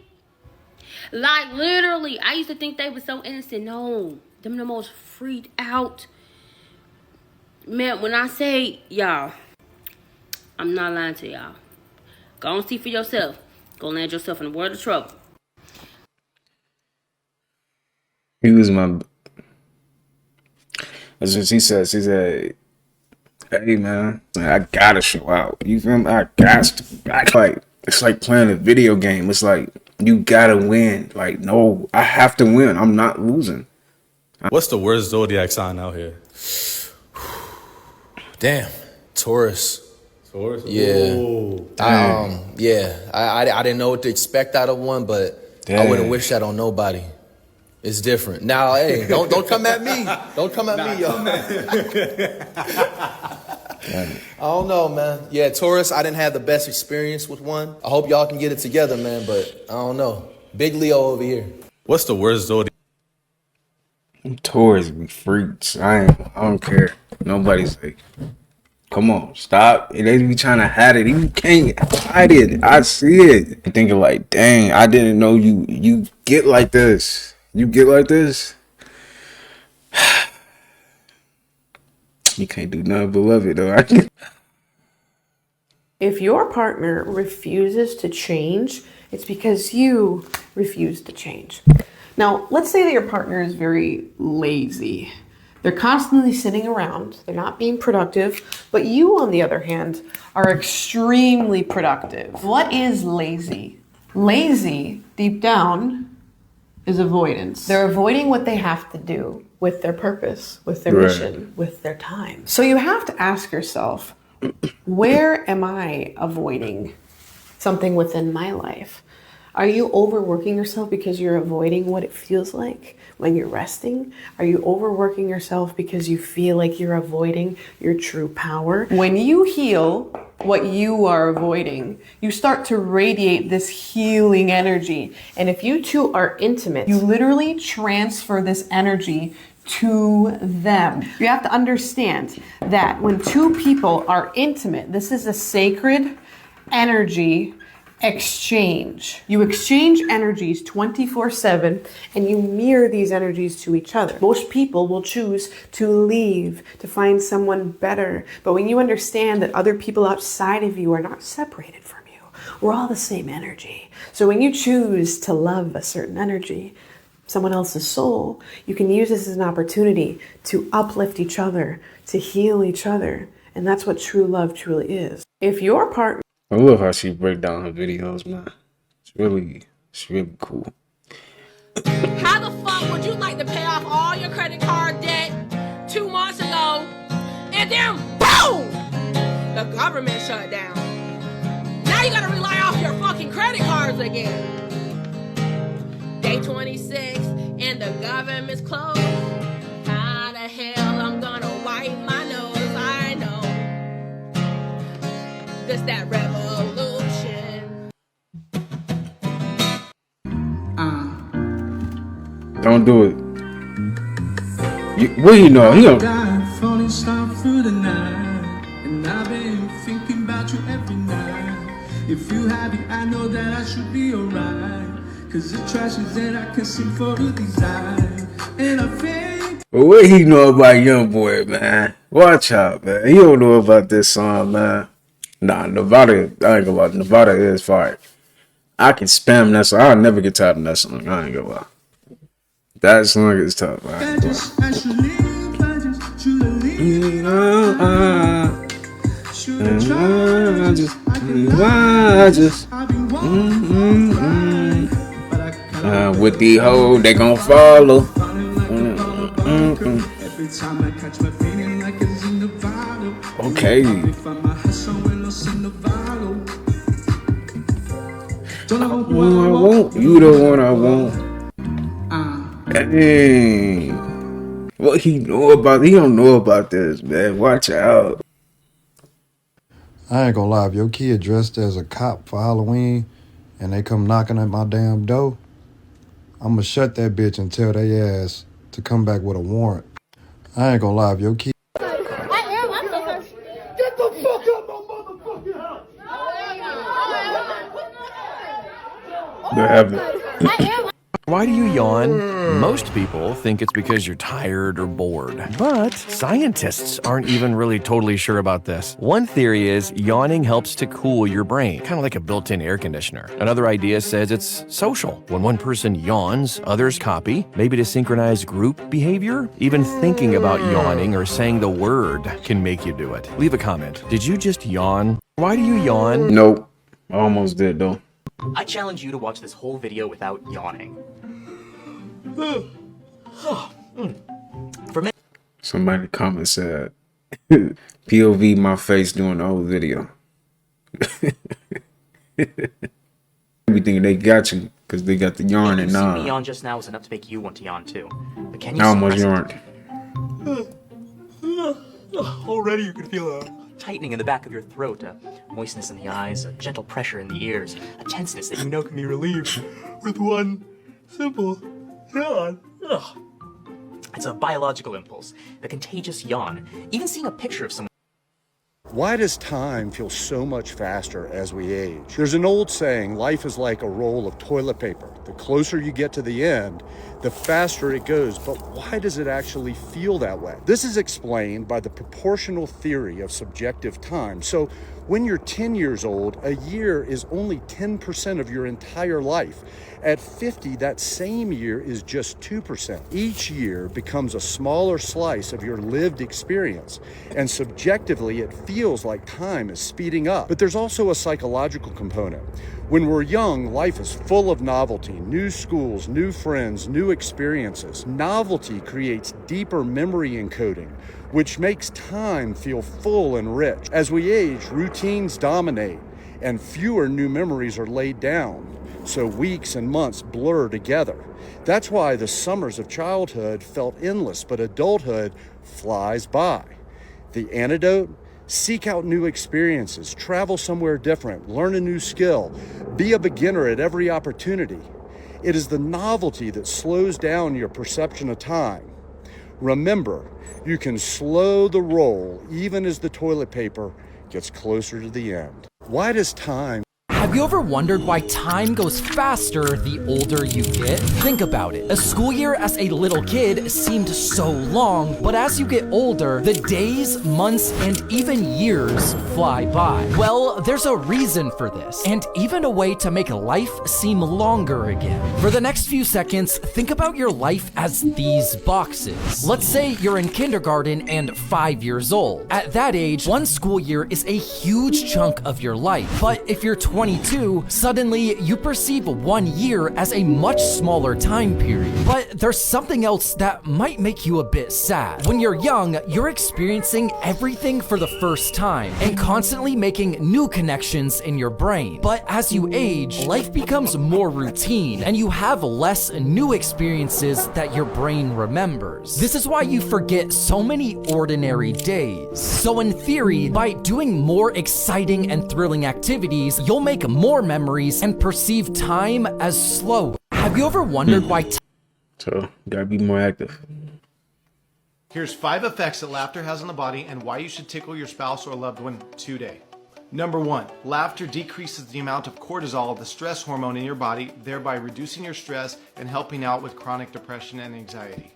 Like, literally, I used to think they were so innocent. No, them the most freaked out. Man, when I say, y'all, I'm not lying to y'all. Go and see for yourself. Go land yourself in a world of trouble. He was my. That's what she said. She said, "Hey man, I gotta show out. You feel me? I got to. Like, it's like playing a video game. It's like you gotta win. Like, no, I have to win. I'm not losing." What's the worst zodiac sign out here? Damn, Taurus. Taurus? Yeah. Ooh, I didn't know what to expect out of one, but I wouldn't wish that on nobody. It's different. Now, hey, don't come at me. Don't come at me, y'all. I don't know, man. Yeah, Taurus, I didn't have the best experience with one. I hope y'all can get it together, man, but I don't know. Big Leo over here. What's the worst zodiac? Taurus be freaks. I don't care. Nobody's like, come on, stop. They be trying to hide it. You can't hide it. I see it. I'm thinking like, dang, I didn't know you get like this. You get like this. You can't do nothing but love it though. If your partner refuses to change, it's because you refuse to change. Now, let's say that your partner is very lazy. They're constantly sitting around. They're not being productive. But you, on the other hand, are extremely productive. What is lazy? Lazy, deep down, is avoidance. They're avoiding what they have to do with their purpose, with their mission, with their time. So you have to ask yourself, where am I avoiding something within my life? Are you overworking yourself because you're avoiding what it feels like when you're resting? Are you overworking yourself because you feel like you're avoiding your true power? When you heal what you are avoiding, you start to radiate this healing energy. And if you two are intimate, you literally transfer this energy to them. You have to understand that when two people are intimate, this is a sacred energy exchange. You exchange energies 24/7 and you mirror these energies to each other. Most people will choose to leave to find someone better. But when you understand that other people outside of you are not separated from you, we're all the same energy. So when you choose to love a certain energy, someone else's soul, you can use this as an opportunity to uplift each other, to heal each other. And that's what true love truly is. If your partner... I love how she break down her videos, man. It's really cool. How the fuck would you like to pay off all your credit card debt 2 months ago and then boom, the government shut down? Now you gotta rely off your fucking credit cards again. Day 26 and the government's closed. How the hell I'm gonna wipe my nose? I know this that revolution. Don't do it. What you know? He don't. Falling soft through the night, and I've been thinking about you every night. If you happy, I know that I should be alright. Cause the trash is that I can sing for the design. And I think. But what he know about Young Boy, man? Watch out, man. He don't know about this song, man. Nah, Nevada. I ain't gonna lie. Nevada is fire. I can spam that song. I'll never get tired of that song. I ain't gonna lie. That song is tough. I ain't gonna lie. With the hoe, they gon' follow. Okay. I want you the one I want. Dang. What he know about? He don't know about this, man. Watch out. I ain't gonna lie, if your kid dressed as a cop for Halloween and they come knocking at my damn door, I'ma shut that bitch and tell they ass to come back with a warrant. I ain't gonna lie, if your kid... Get the fuck out my motherfucking house! What happened? Why do you yawn? Most people think it's because you're tired or bored. But scientists aren't even really totally sure about this. One theory is yawning helps to cool your brain, kind of like a built-in air conditioner. Another idea says it's social. When one person yawns, others copy, maybe to synchronize group behavior. Even thinking about yawning or saying the word can make you do it. Leave a comment. Did you just yawn? Why do you yawn? Nope. I almost did though. I challenge you to watch this whole video without yawning. For me. Somebody in the comment said, POV my face doing the whole video. We think they got you because they got the yarn and seeing me yawn just now was enough to make you want to yawn too. But can you I almost yarned. Already you can feel a tightening in the back of your throat, a moistness in the eyes, a gentle pressure in the ears, a tenseness that you know can be relieved with one simple yawn. Ugh. It's a biological impulse, the contagious yawn. Even seeing a picture of someone. Why does time feel so much faster as we age? There's an old saying, life is like a roll of toilet paper. The closer you get to the end, the faster it goes. But why does it actually feel that way? This is explained by the proportional theory of subjective time. So when you're 10 years old, a year is only 10% of your entire life. At 50, that same year is just 2%. Each year becomes a smaller slice of your lived experience, and subjectively, it feels like time is speeding up. But there's also a psychological component. When we're young, life is full of novelty, new schools, new friends, new experiences. Novelty creates deeper memory encoding, which makes time feel full and rich. As we age, routines dominate, and fewer new memories are laid down. So weeks and months blur together. That's why the summers of childhood felt endless, but adulthood flies by. The antidote? Seek out new experiences, travel somewhere different, learn a new skill, be a beginner at every opportunity. It is the novelty that slows down your perception of time. Remember, you can slow the roll even as the toilet paper gets closer to the end. Why does time... Have you ever wondered why time goes faster the older you get? Think about it. A school year as a little kid seemed so long, but as you get older, the days, months, and even years fly by. Well, there's a reason for this, and even a way to make life seem longer again. For the next few seconds, think about your life as these boxes. Let's say you're in kindergarten and 5 years old. At that age, one school year is a huge chunk of your life, but if you're 22, suddenly you perceive 1 year as a much smaller time period. But there's something else that might make you a bit sad. When you're young, you're experiencing everything for the first time and constantly making new connections in your brain. But as you age, life becomes more routine and you have less new experiences that your brain remembers. This is why you forget so many ordinary days. So in theory, by doing more exciting and thrilling activities, you'll make more memories and perceive time as slow. Have you ever wondered why So, you gotta be more active. Here's 5 effects that laughter has on the body and why you should tickle your spouse or loved one today. Number 1, laughter decreases the amount of cortisol, the stress hormone in your body, thereby reducing your stress and helping out with chronic depression and anxiety.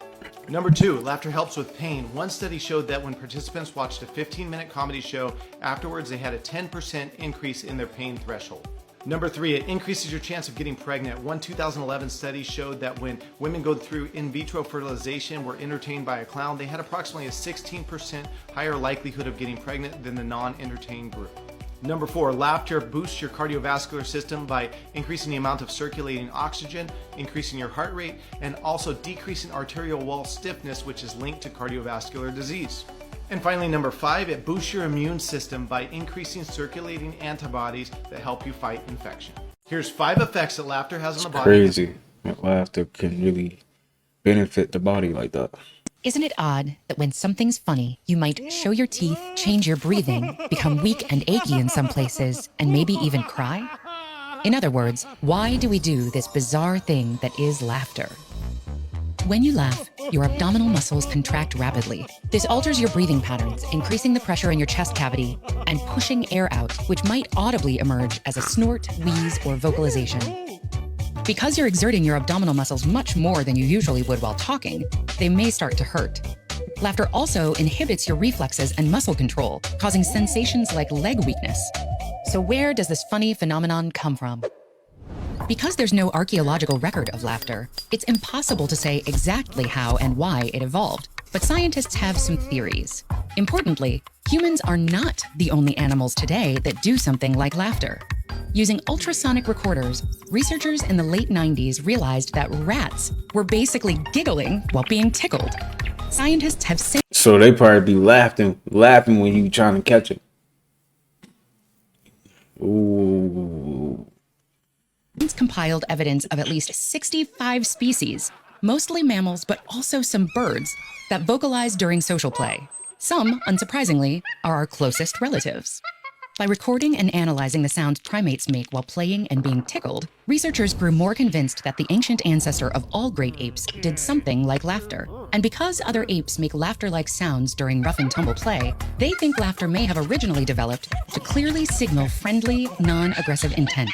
Number 2, laughter helps with pain. One study showed that when participants watched a 15-minute comedy show, afterwards they had a 10% increase in their pain threshold. Number 3, it increases your chance of getting pregnant. One 2011 study showed that when women go through in vitro fertilization were entertained by a clown, they had approximately a 16% higher likelihood of getting pregnant than the non-entertained group. Number 4, laughter boosts your cardiovascular system by increasing the amount of circulating oxygen, increasing your heart rate, and also decreasing arterial wall stiffness, which is linked to cardiovascular disease. And finally, number 5, it boosts your immune system by increasing circulating antibodies that help you fight infection. Here's 5 effects that laughter has on the body. Crazy. Laughter can really benefit the body like that. Isn't it odd that when something's funny, you might show your teeth, change your breathing, become weak and achy in some places, and maybe even cry? In other words, why do we do this bizarre thing that is laughter? When you laugh, your abdominal muscles contract rapidly. This alters your breathing patterns, increasing the pressure in your chest cavity and pushing air out, which might audibly emerge as a snort, wheeze, or vocalization. Because you're exerting your abdominal muscles much more than you usually would while talking, they may start to hurt. Laughter also inhibits your reflexes and muscle control, causing sensations like leg weakness. So where does this funny phenomenon come from? Because there's no archaeological record of laughter, it's impossible to say exactly how and why it evolved, but scientists have some theories. Importantly, humans are not the only animals today that do something like laughter. Using ultrasonic recorders, researchers in the late 90s realized that rats were basically giggling while being tickled. Scientists have since So they probably be laughing when you trying to catch it. Ooh. compiled evidence of at least 65 species, mostly mammals but also some birds, that vocalize during social play. Some, unsurprisingly, are our closest relatives. By recording and analyzing the sounds primates make while playing and being tickled, researchers grew more convinced that the ancient ancestor of all great apes did something like laughter. And because other apes make laughter-like sounds during rough and tumble play, they think laughter may have originally developed to clearly signal friendly, non-aggressive intent.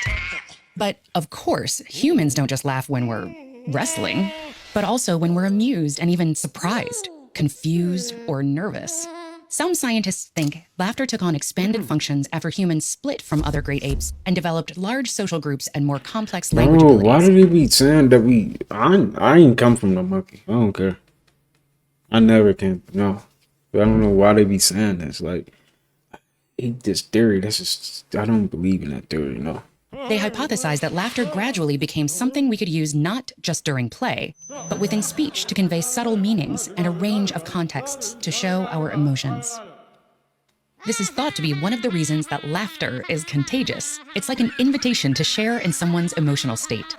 But of course, humans don't just laugh when we're wrestling, but also when we're amused and even surprised, confused, or nervous. Some scientists think laughter took on expanded functions after humans split from other great apes and developed large social groups and more complex language abilities. Why do they be saying that I ain't come from no monkey. I don't care. I never came. No. I don't know why they be saying this. Like, this theory, this is, I don't believe in that theory, no. They hypothesized that laughter gradually became something we could use not just during play, but within speech to convey subtle meanings and a range of contexts to show our emotions. This is thought to be one of the reasons that laughter is contagious. It's like an invitation to share in someone's emotional state.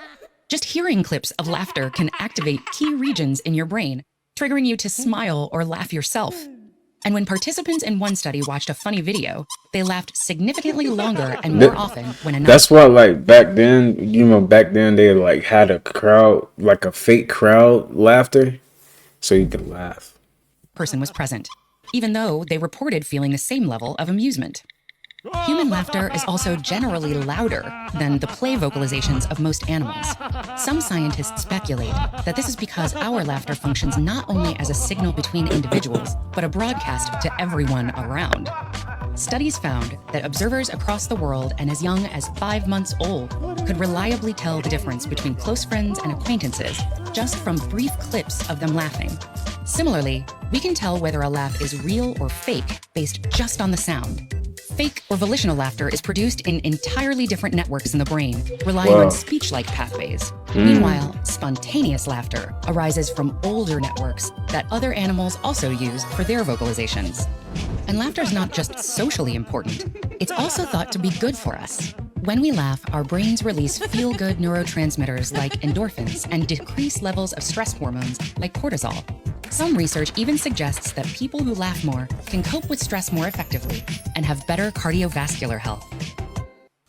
Just hearing clips of laughter can activate key regions in your brain, triggering you to smile or laugh yourself. And when participants in one study watched a funny video, they laughed significantly longer and more often when another. That's why, like, back then they like had a crowd, like a fake crowd laughter, so you could laugh. Person was present, even though they reported feeling the same level of amusement. Human laughter is also generally louder than the play vocalizations of most animals. Some scientists speculate that this is because our laughter functions not only as a signal between individuals, but a broadcast to everyone around. Studies found that observers across the world and as young as 5 months old could reliably tell the difference between close friends and acquaintances just from brief clips of them laughing. Similarly, we can tell whether a laugh is real or fake based just on the sound. Fake or volitional laughter is produced in entirely different networks in the brain, relying on speech-like pathways. Meanwhile, spontaneous laughter arises from older networks that other animals also use for their vocalizations. And laughter is not just socially important, it's also thought to be good for us. When we laugh, our brains release feel-good neurotransmitters like endorphins and decrease levels of stress hormones like cortisol. Some research even suggests that people who laugh more can cope with stress more effectively and have better cardiovascular health.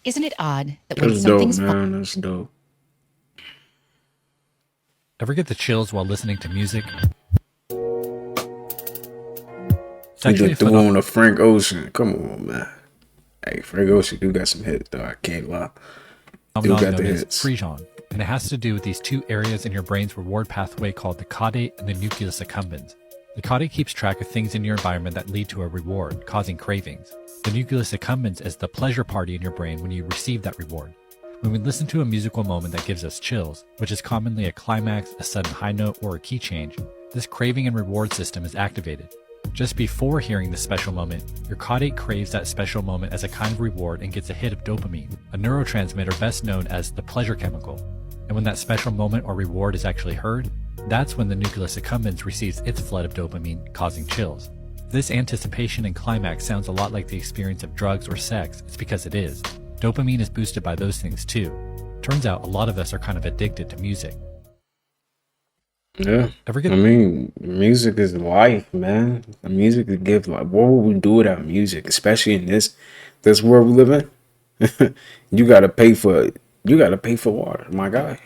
Isn't it odd that when something's fun, that's dope. Ever get the chills while listening to music? He just threw on a Frank Ocean. Come on, man. Hey, Frank Ocean do got some hits, though. I can't lie. Still got the hits. Frijon, and it has to do with these two areas in your brain's reward pathway called the caudate and the nucleus accumbens. The caudate keeps track of things in your environment that lead to a reward, causing cravings. The nucleus accumbens is the pleasure party in your brain when you receive that reward. When we listen to a musical moment that gives us chills, which is commonly a climax, a sudden high note, or a key change, this craving and reward system is activated. Just before hearing the special moment, your caudate craves that special moment as a kind of reward and gets a hit of dopamine, a neurotransmitter best known as the pleasure chemical. And when that special moment or reward is actually heard, that's when the nucleus accumbens receives its flood of dopamine, causing chills. This anticipation and climax sounds a lot like the experience of drugs or sex. It's because it is. Dopamine is boosted by those things too. Turns out a lot of us are kind of addicted to music. Yeah. I mean, music is life, man. The music is gift. Like, what would we do without music? Especially in this world we live in. You gotta pay for water, my guy.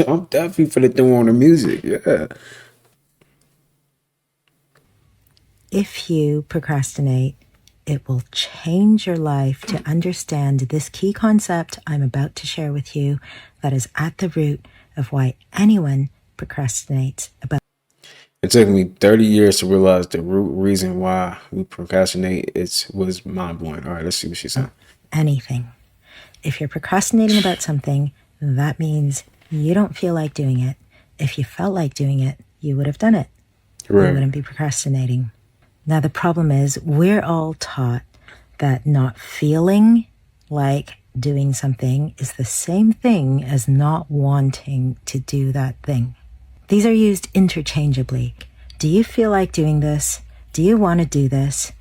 I'm definitely for the thing on the music, yeah. If you procrastinate, it will change your life to understand this key concept I'm about to share with you that is at the root of why anyone procrastinates about. It took me 30 years to realize the root reason why we procrastinate was mind-blowing. All right, let's see what she said. Anything. If you're procrastinating about something, that means you don't feel like doing it. If you felt like doing it, you would have done it. Right. You wouldn't be procrastinating. Now, the problem is we're all taught that not feeling like doing something is the same thing as not wanting to do that thing. These are used interchangeably. Do you feel like doing this? Do you want to do this?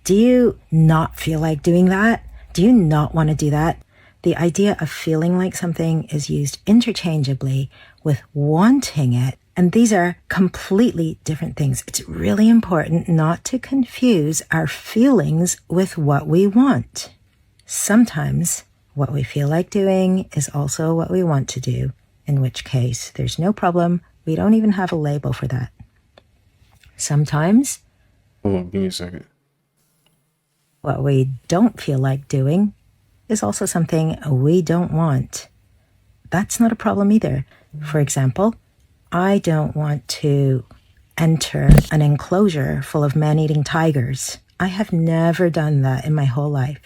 Do you not feel like doing that? Do you not want to do that? The idea of feeling like something is used interchangeably with wanting it. And these are completely different things. It's really important not to confuse our feelings with what we want. Sometimes what we feel like doing is also what we want to do, in which case there's no problem. We don't even have a label for that. Sometimes, hold on, give me a second. What we don't feel like doing is also something we don't want. That's not a problem either. For example, I don't want to enter an enclosure full of man-eating tigers. I have never done that in my whole life.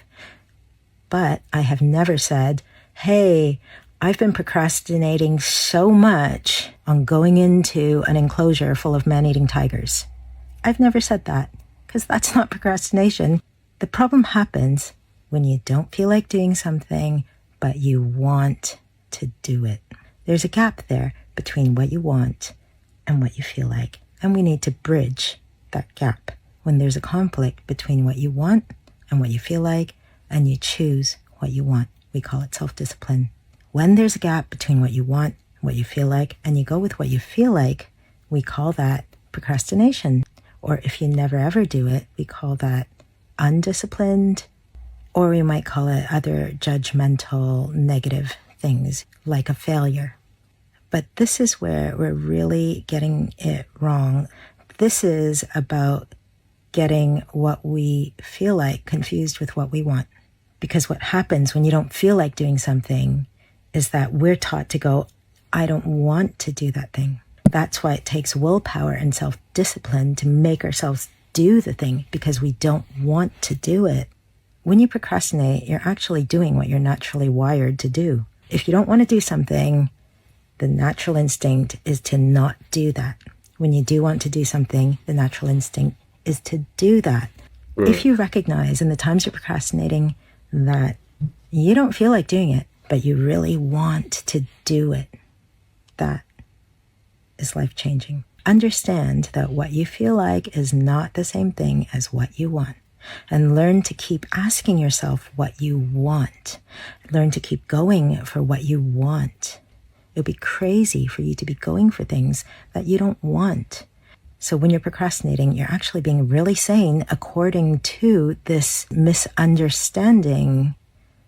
But I have never said, hey, I've been procrastinating so much on going into an enclosure full of man-eating tigers. I've never said that, because that's not procrastination. The problem happens when you don't feel like doing something, but you want to do it. There's a gap there between what you want and what you feel like. And we need to bridge that gap. When there's a conflict between what you want and what you feel like, and you choose what you want, we call it self-discipline. When there's a gap between what you want, what you feel like, and you go with what you feel like, we call that procrastination. Or if you never ever do it, we call that undisciplined, or we might call it other judgmental, negative things like a failure. But this is where we're really getting it wrong. This is about getting what we feel like confused with what we want. Because what happens when you don't feel like doing something is that we're taught to go, I don't want to do that thing. That's why it takes willpower and self-discipline to make ourselves do the thing, because we don't want to do it. When you procrastinate, you're actually doing what you're naturally wired to do. If you don't want to do something, the natural instinct is to not do that. When you do want to do something, the natural instinct is to do that. Right. If you recognize in the times you're procrastinating that you don't feel like doing it, but you really want to do it, that is life-changing. Understand that what you feel like is not the same thing as what you want. And learn to keep asking yourself what you want. Learn to keep going for what you want. It would be crazy for you to be going for things that you don't want. So when you're procrastinating, you're actually being really sane according to this misunderstanding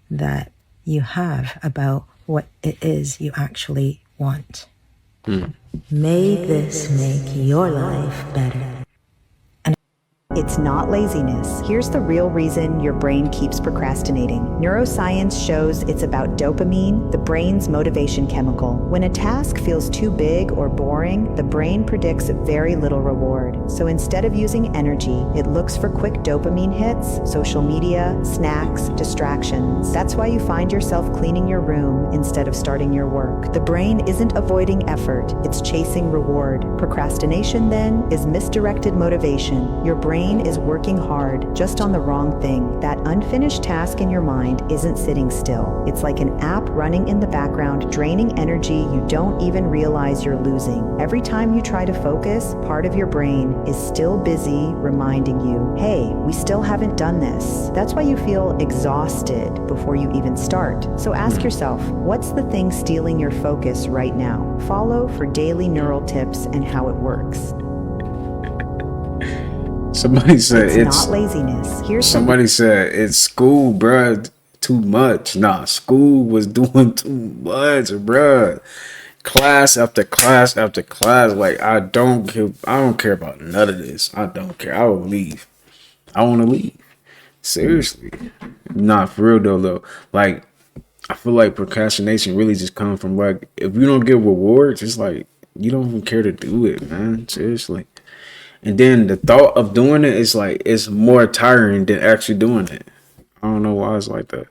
that you have about what it is you actually want. May this make your life better. And It's not laziness. Here's the real reason your brain keeps procrastinating. Neuroscience shows it's about dopamine, the brain's motivation chemical. When a task feels too big or boring, the brain predicts very little reward. So instead of using energy, it looks for quick dopamine hits, social media, snacks, distractions. That's why you find yourself cleaning your room instead of starting your work. The brain isn't avoiding effort, it's chasing reward. Procrastination, then, is misdirected motivation. Your brain is working hard, just on the wrong thing. That unfinished task in your mind isn't sitting still. It's like an app running in the background, draining energy you don't even realize you're losing. Every time you try to focus, part of your brain is still busy reminding you, hey, we still haven't done this. That's why you feel exhausted before you even start. So ask yourself, what's the thing stealing your focus right now? Follow for daily neural tips and how it works. Somebody said it's not laziness. Somebody said it's school, bruh. Too much. Nah, school was doing too much, bruh. Class after class after class. Like, I don't care about none of this. I don't care. I will leave. I want to leave. Seriously. Nah, for real though. Like, I feel like procrastination really just comes from, like, if you don't get rewards, it's like you don't even care to do it, man. Seriously. And then the thought of doing it is like, it's more tiring than actually doing it. I don't know why it's like that.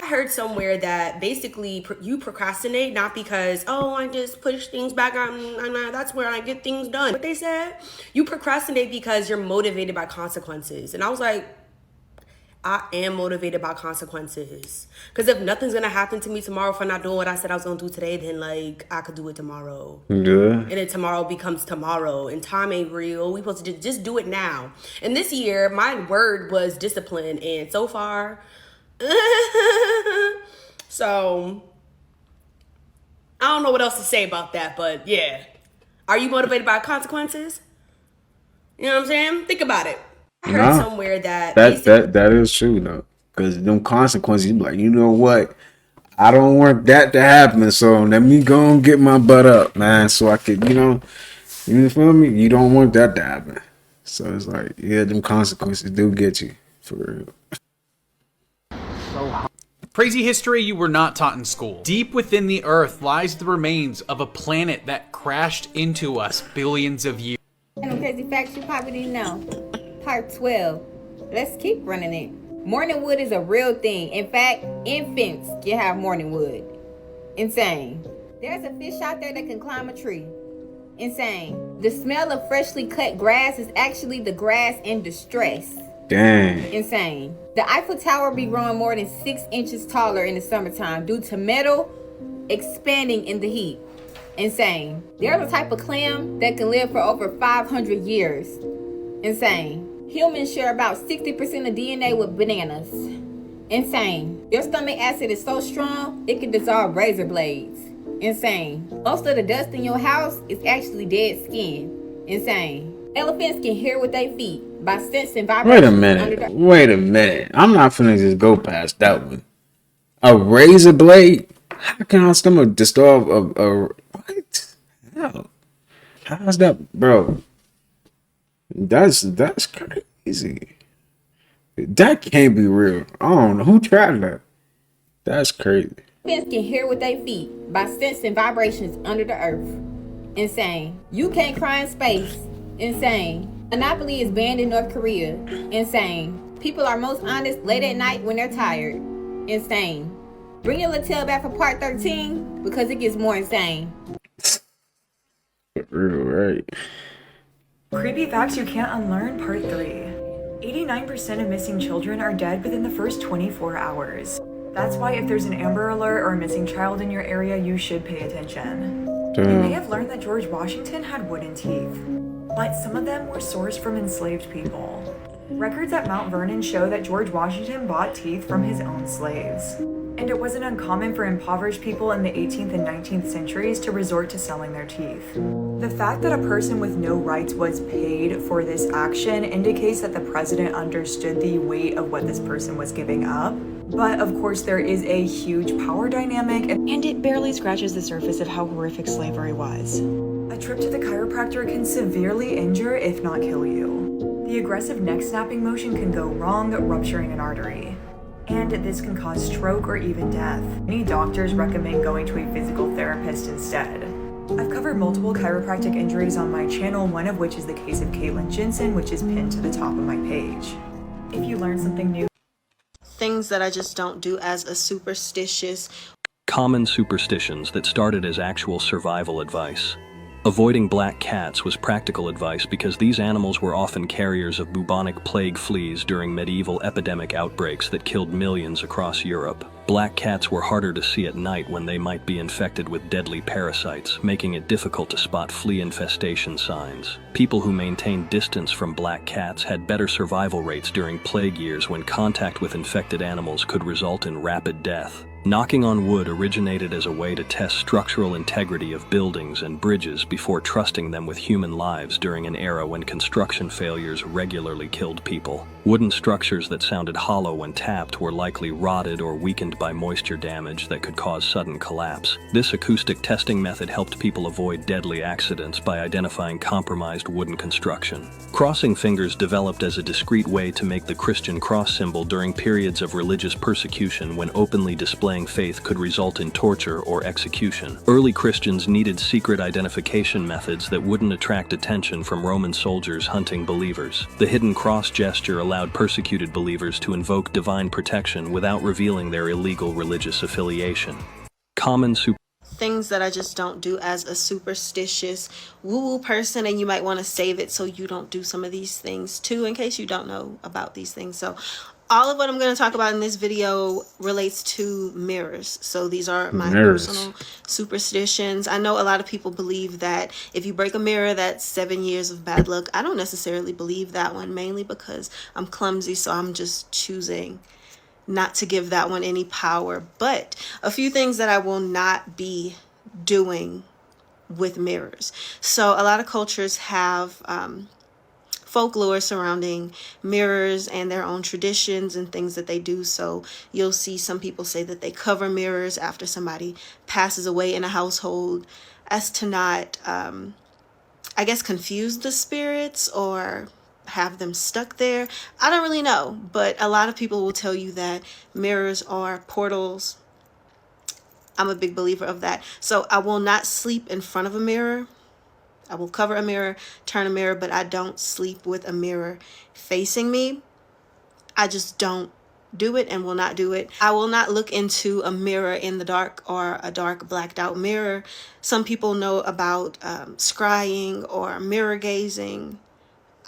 I heard somewhere that basically you procrastinate not because, oh, I just push things back on, that's where I get things done. What they said, you procrastinate because you're motivated by consequences. And I was like, I am motivated by consequences. Because if nothing's going to happen to me tomorrow if I'm not doing what I said I was going to do today, then, like, I could do it tomorrow. Yeah. And then tomorrow becomes tomorrow. And time ain't real. We supposed to just do it now. And this year, my word was discipline. And so far, so, I don't know what else to say about that. But, yeah. Are you motivated by consequences? You know what I'm saying? Think about it. I heard somewhere that is true though, because them consequences, you be like, you know what, I don't want that to happen, so let me go and get my butt up, man, so I could, you feel me? You don't want that to happen, so it's like, yeah, them consequences do get you for real. Crazy history you were not taught in school. Deep within the earth lies the remains of a planet that crashed into us billions of years. And crazy facts you probably didn't know. Part 12. Let's keep running it. Morning wood is a real thing. In fact, infants can have morning wood. Insane. There's a fish out there that can climb a tree. Insane. The smell of freshly cut grass is actually the grass in distress. Dang. Insane. The Eiffel Tower be growing more than 6 inches taller in the summertime due to metal expanding in the heat. Insane. There's a type of clam that can live for over 500 years. Insane. Humans share about 60% of DNA with bananas. Insane. Your stomach acid is so strong, it can dissolve razor blades. Insane. Most of the dust in your house is actually dead skin. Insane. Elephants can hear with their feet by sensing vibrations. Wait a minute. I'm not finna just go past that one. A razor blade? How can our stomach dissolve a what? Hell. How's that, bro? That's crazy. That can't be real. I don't know who tried that. That's crazy. Elephants can hear with their feet by sensing vibrations under the earth. Insane. You can't cry in space. Insane. Monopoly is banned in North Korea. Insane. People are most honest late at night when they're tired. Insane. Bring your little tail back for part 13 because it gets more insane. Real right. Creepy facts you can't unlearn, part 3. 89% of missing children are dead within the first 24 hours. That's why if there's an Amber Alert or a missing child in your area, you should pay attention. You may have learned that George Washington had wooden teeth, but some of them were sourced from enslaved people. Records at Mount Vernon show that George Washington bought teeth from his own slaves. And it wasn't uncommon for impoverished people in the 18th and 19th centuries to resort to selling their teeth. The fact that a person with no rights was paid for this action indicates that the president understood the weight of what this person was giving up. But of course there is a huge power dynamic, and it barely scratches the surface of how horrific slavery was. A trip to the chiropractor can severely injure, if not kill you. The aggressive neck snapping motion can go wrong, rupturing an artery. And this can cause stroke or even death. Many doctors recommend going to a physical therapist instead. I've covered multiple chiropractic injuries on my channel, one of which is the case of Caitlin Jensen, which is pinned to the top of my page. If you learn something new, things that I just don't do as a superstitious. Common superstitions that started as actual survival advice. Avoiding black cats was practical advice because these animals were often carriers of bubonic plague fleas during medieval epidemic outbreaks that killed millions across Europe. Black cats were harder to see at night when they might be infected with deadly parasites, making it difficult to spot flea infestation signs. People who maintained distance from black cats had better survival rates during plague years when contact with infected animals could result in rapid death. Knocking on wood originated as a way to test structural integrity of buildings and bridges before trusting them with human lives during an era when construction failures regularly killed people. Wooden structures that sounded hollow when tapped were likely rotted or weakened by moisture damage that could cause sudden collapse. This acoustic testing method helped people avoid deadly accidents by identifying compromised wooden construction. Crossing fingers developed as a discreet way to make the Christian cross symbol during periods of religious persecution when openly displaying faith could result in torture or execution. Early Christians needed secret identification methods that wouldn't attract attention from Roman soldiers hunting believers. The hidden cross gesture allowed persecuted believers to invoke divine protection without revealing their illegal religious affiliation. Common Things that I just don't do as a superstitious woo-woo person, and you might want to save it so you don't do some of these things too, in case you don't know about these things. So all of what I'm going to talk about in this video relates to mirrors. So these are my personal superstitions. I know a lot of people believe that if you break a mirror, that's 7 years of bad luck. I don't necessarily believe that one, mainly because I'm clumsy, so I'm just choosing not to give that one any power. But a few things that I will not be doing with mirrors. So a lot of cultures have folklore surrounding mirrors and their own traditions and things that they do. So you'll see some people say that they cover mirrors after somebody passes away in a household as to not, I guess, confuse the spirits or have them stuck there. I don't really know, but a lot of people will tell you that mirrors are portals. I'm a big believer of that. So I will not sleep in front of a mirror. I will cover a mirror, turn a mirror, but I don't sleep with a mirror facing me. I just don't do it and will not do it. I will not look into a mirror in the dark or a dark blacked out mirror. Some people know about scrying or mirror gazing.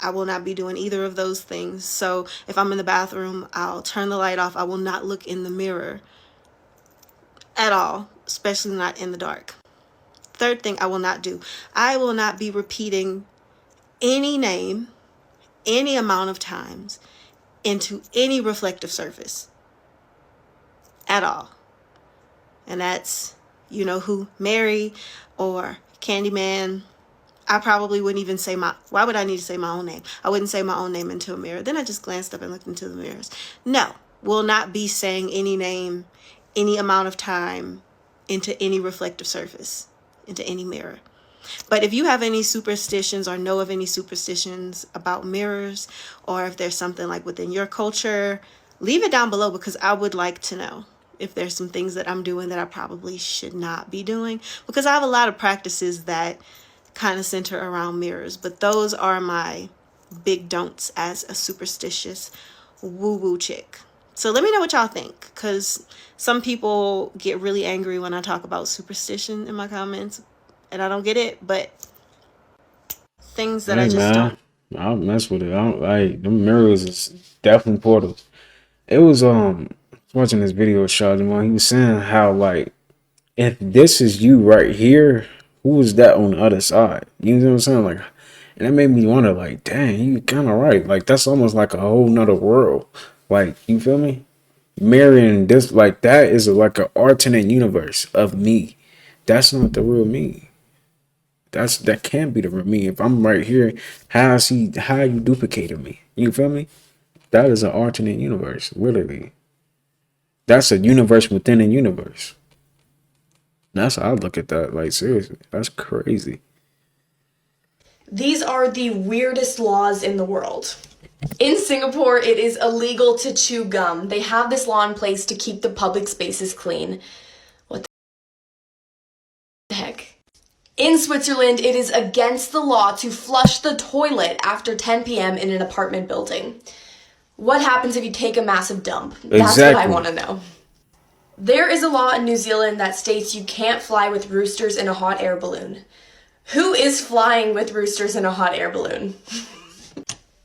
I will not be doing either of those things. So if I'm in the bathroom, I'll turn the light off. I will not look in the mirror at all, especially not in the dark. Third thing I will not do, I will not be repeating any name, any amount of times into any reflective surface at all. And that's, you know who, Mary or Candyman. I probably wouldn't even say why would I need to say my own name? I wouldn't say my own name into a mirror. Then I just glanced up and looked into the mirrors. No, will not be saying any name, any amount of time into any reflective surface, into any mirror. But if you have any superstitions or know of any superstitions about mirrors, or if there's something like within your culture, leave it down below, because I would like to know if there's some things that I'm doing that I probably should not be doing, because I have a lot of practices that kind of center around mirrors, but those are my big don'ts as a superstitious woo-woo chick. So let me know what y'all think, because some people get really angry when I talk about superstition in my comments, and I don't get it, but things that I just don't. I don't mess with it. I don't like them mirrors is definitely portals. It was watching this video of Charlemagne. He was saying how, like, if this is you right here, who is that on the other side? You know what I'm saying? Like, and that made me wonder, like, dang, you kind of right. Like, that's almost like a whole nother world. Like, you feel me? Marrying this, like, that is like an alternate universe of me. That's not the real me. That can't be the real me. If I'm right here, how you duplicated me? You feel me? That is an alternate universe, literally. That's a universe within a universe. That's how I look at that. Like, seriously, that's crazy. These are the weirdest laws in the world. In Singapore, it is illegal to chew gum. They have this law in place to keep the public spaces clean. What the heck? In Switzerland, it is against the law to flush the toilet after 10 p.m. in an apartment building. What happens if you take a massive dump? That's what I want to know. There is a law in New Zealand that states you can't fly with roosters in a hot air balloon. Who is flying with roosters in a hot air balloon?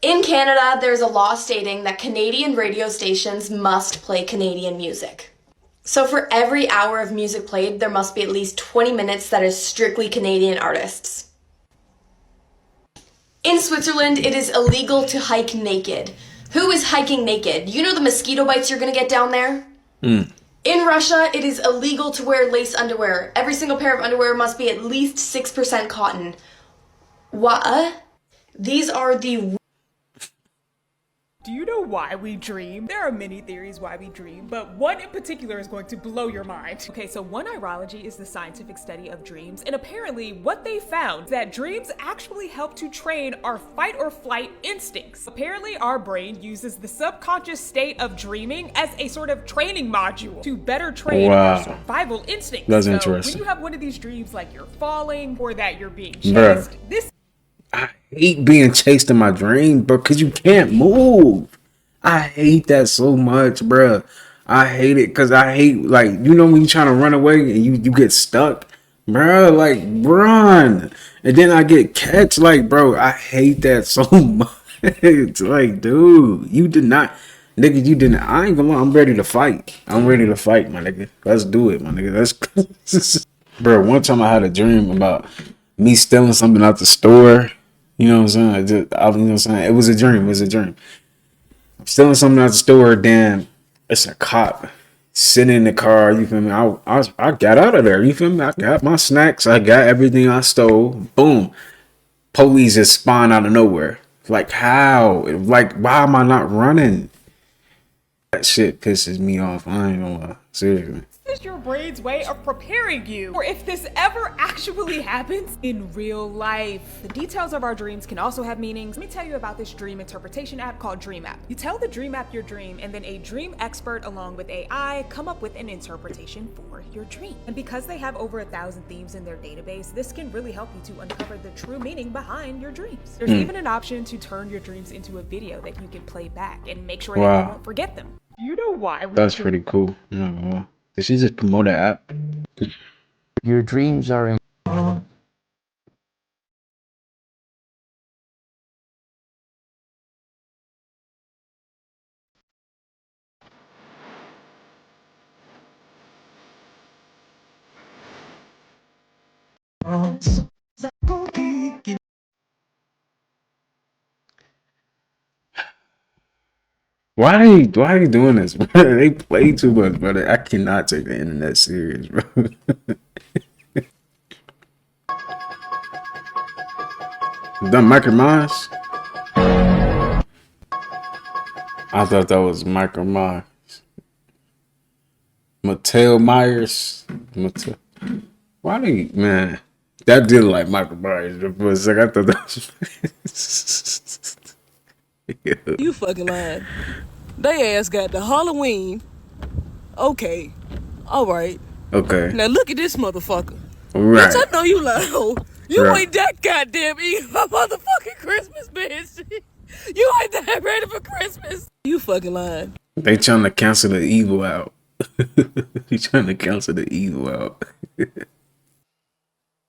In Canada, there's a law stating that Canadian radio stations must play Canadian music. So for every hour of music played, there must be at least 20 minutes that is strictly Canadian artists. In Switzerland, it is illegal to hike naked. Who is hiking naked? You know the mosquito bites you're gonna get down there? In Russia, it is illegal to wear lace underwear. Every single pair of underwear must be at least 6% cotton. What? These are the... Do you know why we dream? There are many theories why we dream, but one in particular is going to blow your mind. Okay, so one neurology is the scientific study of dreams, and apparently what they found is that dreams actually help to train our fight or flight instincts. Apparently our brain uses the subconscious state of dreaming as a sort of training module to better train our survival instincts. That's so interesting. when you have one of these dreams like you're falling or that you're being chased, this I hate being chased in my dream, bro, because you can't move. I hate that so much, bro. I hate it because I hate, like, you know when you're trying to run away and you get stuck? Bro, like, run. And then I get catch, like, bro, I hate that so much. Like, dude, you did not, nigga, you didn't, I ain't gonna lie, I'm ready to fight. I'm ready to fight, my nigga. Let's do it, my nigga. Let's, bro, one time I had a dream about me stealing something out the store. You know what I'm saying? You know what I'm saying? It was a dream. It was a dream. I'm stealing something out the store. Then it's a cop sitting in the car. You feel me? I got out of there. You feel me? I got my snacks. I got everything I stole. Boom. Police just spawn out of nowhere. Like, how? Like, why am I not running? That shit pisses me off. I ain't gonna lie. Seriously. is your brain's way of preparing you for if this ever actually happens in real life. The details of our dreams can also have meanings. Let me tell you about this dream interpretation app called Dream App. You tell the Dream App your dream, and then a dream expert along with AI come up with an interpretation for your dream. And because they have over 1,000 themes in their database, this can really help you to uncover the true meaning behind your dreams. There's even an option to turn your dreams into a video that you can play back and make sure that you won't forget them. You know why? That's pretty cool. Did she just promote an app? Your dreams are Why are you doing this, bro? They play too much, brother. I cannot take the internet serious, bro. Done Micro Myers? I thought that was Micro Myers. Mattel Myers. Why do you, man? That did like Micro Myers for a second. I thought that was. You fucking lying. They ass got the Halloween. Okay. Alright. Okay. Now look at this motherfucker. Right. Bitch, I know you lying. You Right. ain't that goddamn eating my motherfucking Christmas, bitch. You ain't that ready for Christmas. You fucking lying. They trying to cancel the evil out. They trying to cancel the evil out.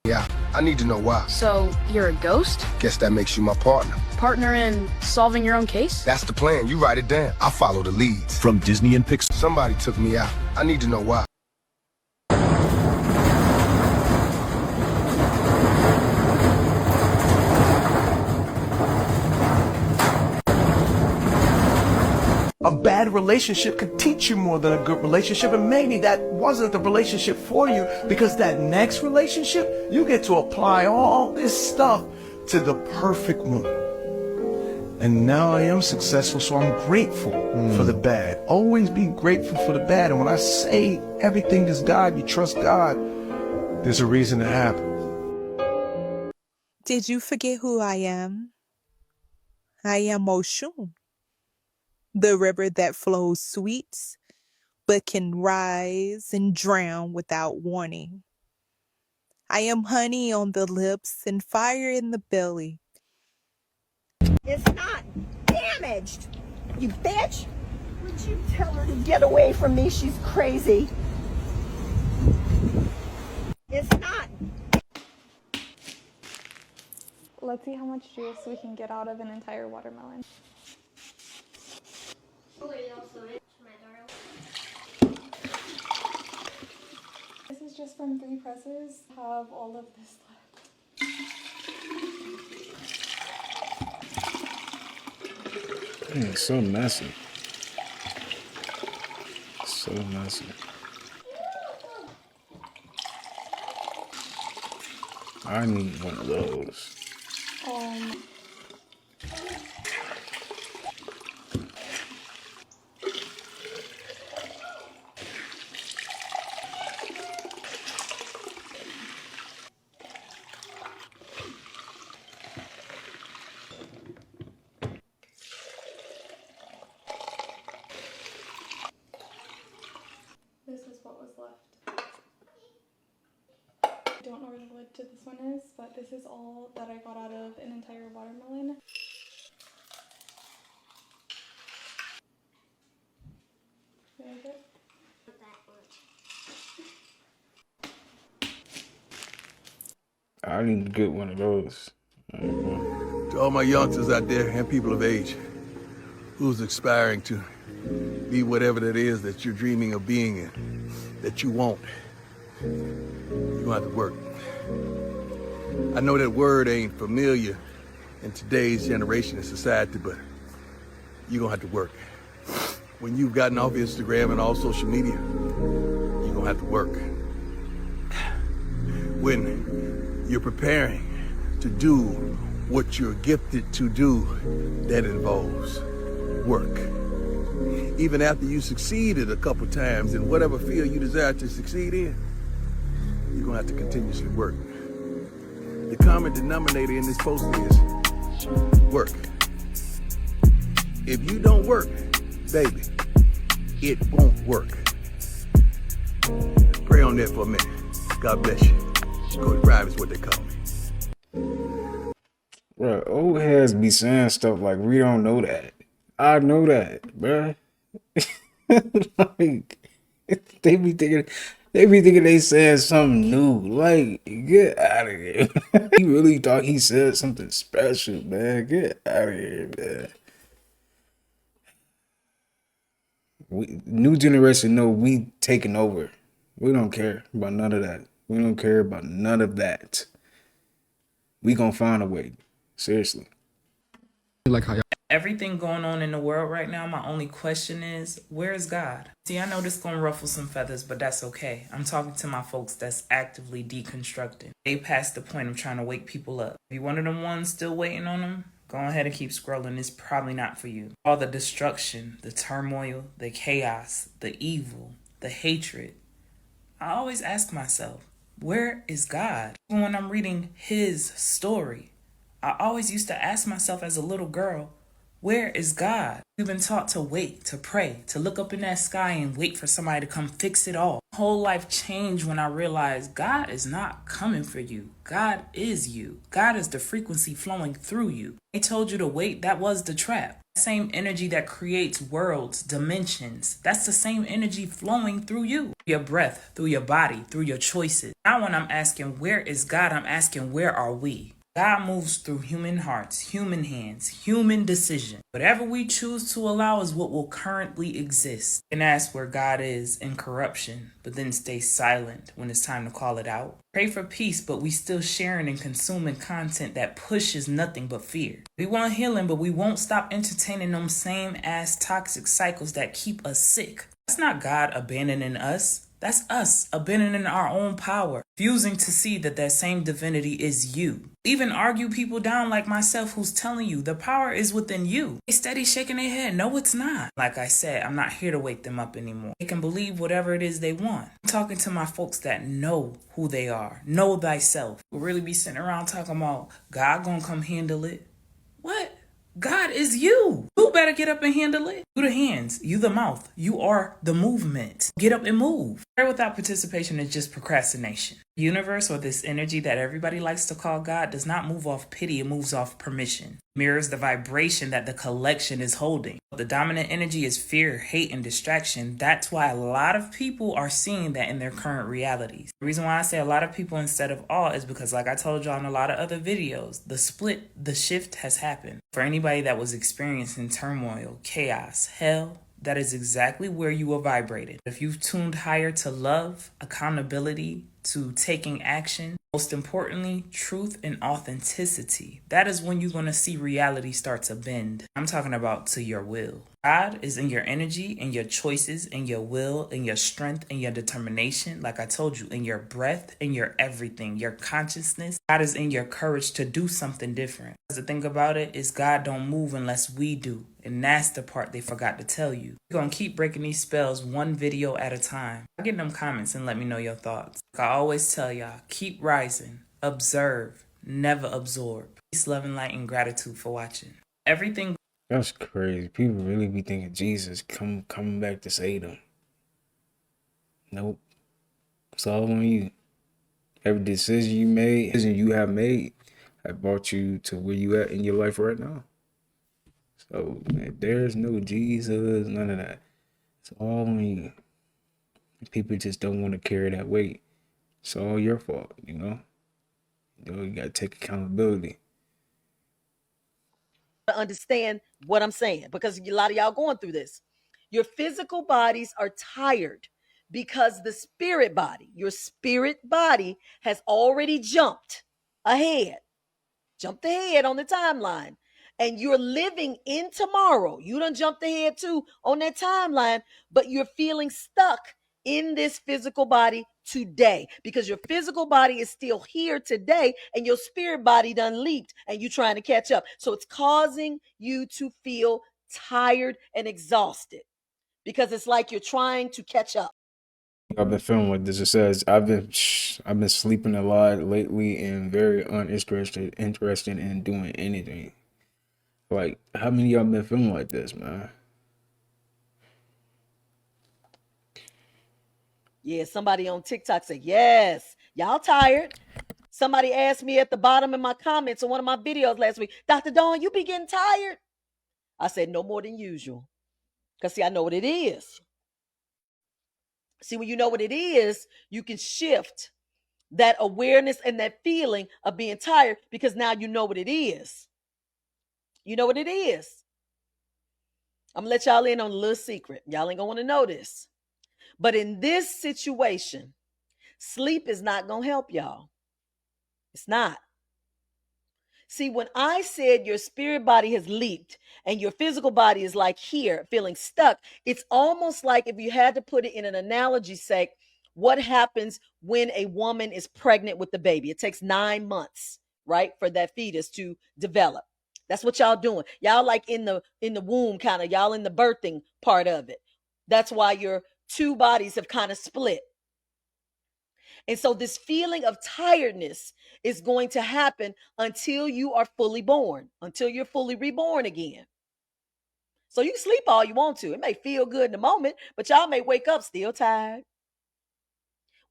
Yeah, I need to know why. So, you're a ghost? Guess that makes you my partner. Partner in solving your own case? That's the plan. You write it down. I follow the leads. From Disney and Pixar. Somebody took me out. I need to know why. A bad relationship could teach you more than a good relationship, and maybe that wasn't the relationship for you, because that next relationship, you get to apply all this stuff to the perfect one. And now I am successful, so I'm grateful for the bad. Always be grateful for the bad. And when I say everything is God, you trust God, there's a reason it happened. Did you forget who I am? I am Oshun, the river that flows sweet, but can rise and drown without warning. I am honey on the lips and fire in the belly. It's not damaged, you bitch! Would you tell her to get away from me? She's crazy. It's not. Let's see how much juice we can get out of an entire watermelon. This is just from 3 presses. I have all of this left. It's so messy. So messy. I need one of those. This is what was left. I don't know where the lid to this one is, but this is all that I got out of an entire watermelon. There's it. I need to get one of those. To all my youngsters out there and people of age who's aspiring to be whatever that is that you're dreaming of being and that you want, you're gonna have to work. I know that word ain't familiar in today's generation and society, but you're gonna have to work. When you've gotten off Instagram and all social media, you're gonna have to work. When you're preparing to do what you're gifted to do, that involves work. Even after you succeeded a couple times in whatever field you desire to succeed in, you're gonna have to continuously work. The common denominator in this post is work. If you don't work, baby, it won't work. Pray on that for a minute. God bless you. Cody Rhyme is what they call me. Bro, old heads be saying stuff like, we don't know that. I know that, bruh. Like, they be thinking they said something new. Like, get out of here. He really thought he said something special, man. Get out of here, man. New generation know we taking over. We don't care about none of that. We don't care about none of that. We gonna find a way. Seriously. Like how everything going on in the world right now, my only question is, where is God? See, I know this gonna ruffle some feathers, but that's okay. I'm talking to my folks that's actively deconstructing. They passed the point of trying to wake people up. If you're one of them ones still waiting on them, go ahead and keep scrolling. It's probably not for you. All the destruction, the turmoil, the chaos, the evil, the hatred. I always ask myself, where is God? Even when I'm reading his story, I always used to ask myself as a little girl, where is God? We've been taught to wait, to pray, to look up in that sky and wait for somebody to come fix it all. My whole life changed when I realized God is not coming for you. God is you. God is the frequency flowing through you. They told you to wait, that was the trap. The same energy that creates worlds, dimensions, that's the same energy flowing through you. Your breath, through your body, through your choices. Now when I'm asking, where is God? I'm asking, where are we? God moves through human hearts, human hands, human decisions. Whatever we choose to allow is what will currently exist. And ask where God is in corruption, but then stay silent when it's time to call it out. Pray for peace, but we still sharing and consuming content that pushes nothing but fear. We want healing, but we won't stop entertaining them same ass toxic cycles that keep us sick. That's not God abandoning us. That's us abandoning our own power. Refusing to see that that same divinity is you. Even argue people down like myself who's telling you the power is within you. They steady shaking their head. No, it's not. Like I said, I'm not here to wake them up anymore. They can believe whatever it is they want. I'm talking to my folks that know who they are. Know thyself. We'll really be sitting around talking about God gonna come handle it. What? God is you. You better get up and handle it. You the hands, you the mouth, you are the movement. Get up and move. Prayer without participation is just procrastination. The universe, or this energy that everybody likes to call God, does not move off pity, it moves off permission. Mirrors the vibration that the collection is holding. The dominant energy is fear, hate, and distraction. That's why a lot of people are seeing that in their current realities. The reason why I say a lot of people instead of all is because, like I told y'all in a lot of other videos, the shift has happened. For anybody that was experiencing turmoil, chaos, hell, that is exactly where you were vibrated. If you've tuned higher to love, accountability, to taking action, most importantly, truth and authenticity, that is when you're going to see reality start to bend. I'm talking about to your will. God is in your energy, in your choices, in your will, in your strength, in your determination. Like I told you, in your breath, in your everything, your consciousness. God is in your courage to do something different. The thing about it is God don't move unless we do. And that's the part they forgot to tell you. We're going to keep breaking these spells one video at a time. Get in them comments and let me know your thoughts. Like I always tell y'all, keep rising, observe, never absorb. Peace, love, and light, and gratitude for watching. Everything. That's crazy. People really be thinking Jesus coming back to save them. Nope. It's all on you. Every decision you have made, have brought you to where you at in your life right now. So, man, there's no Jesus, none of that. It's all on you. People just don't want to carry that weight. It's all your fault, you know? You gotta take accountability. To understand what I'm saying, because a lot of y'all going through this. Your physical bodies are tired because the spirit body, your spirit body has already jumped ahead on the timeline. And you're living in tomorrow. You done jumped ahead too on that timeline, but you're feeling stuck in this physical body today because your physical body is still here today and your spirit body done leaped and you trying to catch up. So it's causing you to feel tired and exhausted because it's like you're trying to catch up. I've been feeling like this. It says I've been sleeping a lot lately and very interested in doing anything. Like, how many of y'all been feeling like this, man? Yeah, somebody on TikTok said, yes, y'all tired. Somebody asked me at the bottom in my comments on one of my videos last week, Dr. Dawn, you be getting tired? I said, no more than usual. Because, see, I know what it is. See, when you know what it is, you can shift that awareness and that feeling of being tired because now you know what it is. You know what it is. I'm going to let y'all in on a little secret. Y'all ain't going to want to know this. But in this situation, sleep is not going to help y'all. It's not. See, when I said your spirit body has leaped and your physical body is like here, feeling stuck, it's almost like if you had to put it in an analogy sake, what happens when a woman is pregnant with the baby? It takes 9 months, right, for that fetus to develop. That's what y'all doing. Y'all like in the womb, kind of, y'all in the birthing part of it. That's why your two bodies have kind of split. And so this feeling of tiredness is going to happen until you are fully born, until you're fully reborn again. So you can sleep all you want to. It may feel good in the moment, but y'all may wake up still tired.